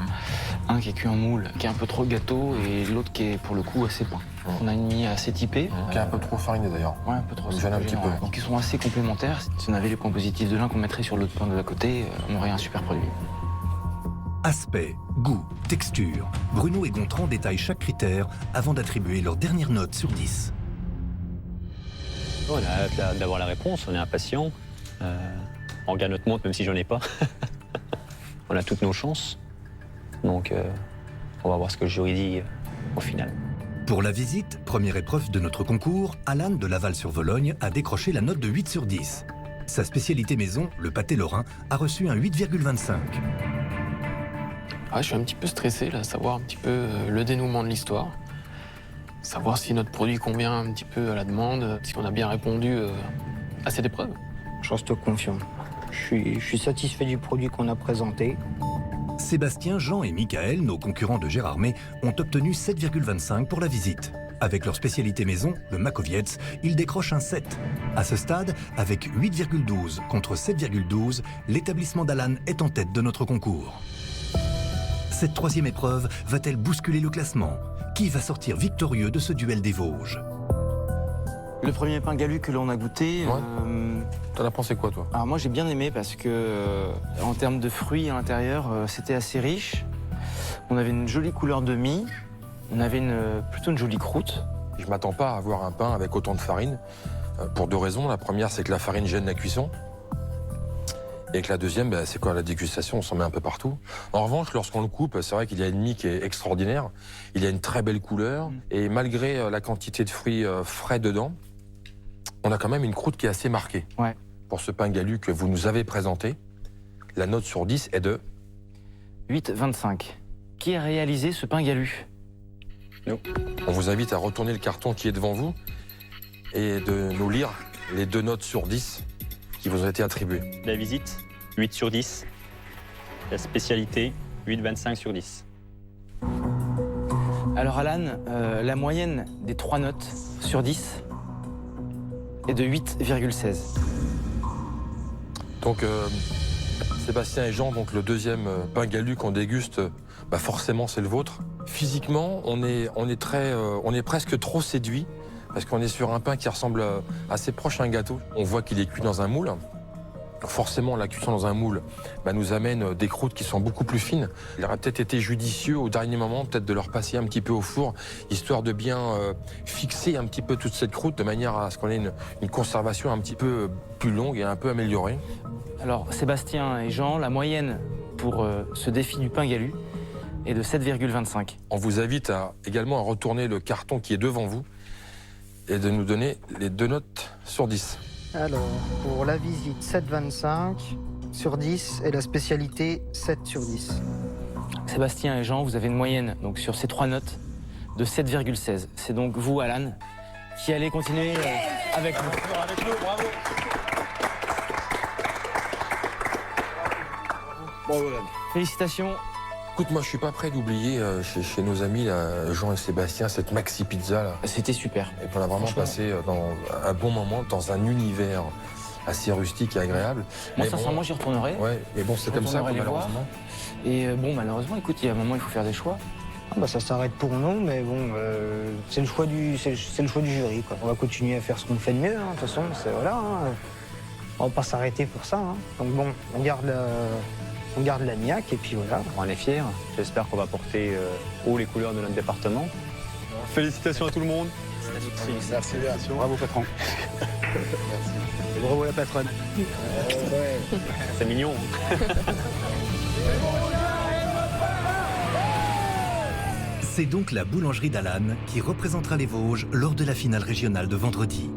Un qui est cuit en moule, qui est un peu trop gâteau, et l'autre qui est pour le coup assez pain. On a une mie assez typée. Qui est un peu trop farinée d'ailleurs. Ouais, un peu trop. On gêne un petit peu. Donc ils sont assez complémentaires. Si on avait les points positifs de l'un qu'on mettrait sur l'autre pain de l'à côté, on aurait un super produit. Aspect, goût, texture. Bruno et Gontran détaillent chaque critère avant d'attribuer leur dernière note sur 10. On a hâte d'avoir la réponse, on est impatient. On regarde notre montre même si j'en ai pas. On a toutes nos chances. Donc on va voir ce que le jury dit au final. Pour la visite, première épreuve de notre concours, Alan de Laval-sur-Vologne a décroché la note de 8 sur 10. Sa spécialité maison, le pâté lorrain, a reçu un 8,25. Je suis un petit peu stressé, là, savoir un petit peu le dénouement de l'histoire. Savoir si notre produit convient un petit peu à la demande, si on a bien répondu à cette épreuve. Je reste confiant. Je suis satisfait du produit qu'on a présenté. Sébastien, Jean et Michael, nos concurrents de Gérardmer, ont obtenu 7,25 pour la visite. Avec leur spécialité maison, le Makowiec, ils décrochent un 7. À ce stade, avec 8,12 contre 7,12, l'établissement d'Alan est en tête de notre concours. Cette 3e épreuve va-t-elle bousculer le classement? Qui va sortir victorieux de ce duel des Vosges? Le premier pain galu que l'on a goûté... T'en as pensé quoi, toi? Alors moi, j'ai bien aimé parce que, en termes de fruits à l'intérieur, c'était assez riche. On avait une jolie couleur de mie. On avait plutôt une jolie croûte. Je m'attends pas à avoir un pain avec autant de farine, pour 2 raisons. La première, c'est que la farine gêne la cuisson. Et que la deuxième, ben, c'est quoi la dégustation? On s'en met un peu partout. En revanche, lorsqu'on le coupe, c'est vrai qu'il y a une mie qui est extraordinaire. Il y a une très belle couleur. Et malgré la quantité de fruits frais dedans, on a quand même une croûte qui est assez marquée. Ouais. Pour ce pain galu que vous nous avez présenté, la note sur 10 est de 8,25. Qui a réalisé ce pain galu? Nous. On vous invite à retourner le carton qui est devant vous et de nous lire les 2 notes sur 10 qui vous ont été attribuées. La visite, 8 sur 10. La spécialité, 8,25 sur 10. Alors Alan, la moyenne des 3 notes sur 10 est de 8,16. Donc Sébastien et Jean, donc le deuxième pain galu qu'on déguste, bah forcément c'est le vôtre. Physiquement, on est presque trop séduit parce qu'on est sur un pain qui ressemble assez proche à un gâteau. On voit qu'il est cuit dans un moule. Forcément, la cuisson dans un moule nous amène des croûtes qui sont beaucoup plus fines. Il aurait peut-être été judicieux au dernier moment, peut-être de leur passer un petit peu au four, histoire de bien fixer un petit peu toute cette croûte, de manière à ce qu'on ait une conservation un petit peu plus longue et un peu améliorée. Alors, Sébastien et Jean, la moyenne pour ce défi du pain galu est de 7,25. On vous invite également à retourner le carton qui est devant vous et de nous donner les 2 notes sur 10. Alors, pour la visite, 7,25 sur 10 et la spécialité, 7 sur 10. Sébastien et Jean, vous avez une moyenne donc sur ces 3 notes de 7,16. C'est donc vous, Alan, qui allez continuer avec nous. Avec nous, bravo. Bravo, Alan. Félicitations. Écoute, moi je suis pas prêt d'oublier chez nos amis là, Jean et Sébastien cette Maxi Pizza là. C'était super. Et on a vraiment passé dans un bon moment dans un univers assez rustique et agréable. Moi mais sincèrement bon, j'y retournerai. Ouais, mais bon c'est comme ça les malheureusement. Et bon malheureusement écoute, il y a un moment il faut faire des choix. Ah bah ça s'arrête pour nous, mais bon, c'est le choix du jury, quoi. On va continuer à faire ce qu'on fait de mieux, hein. De toute façon, voilà. Hein. On va pas s'arrêter pour ça. Hein. Donc bon, on garde la niaque et puis voilà. On est fiers. J'espère qu'on va porter haut les couleurs de notre département. Félicitations à tout le monde. Merci. Bravo patron. Et bravo la patronne. C'est mignon. C'est donc la boulangerie d'Alan qui représentera les Vosges lors de la finale régionale de vendredi.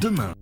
Demain,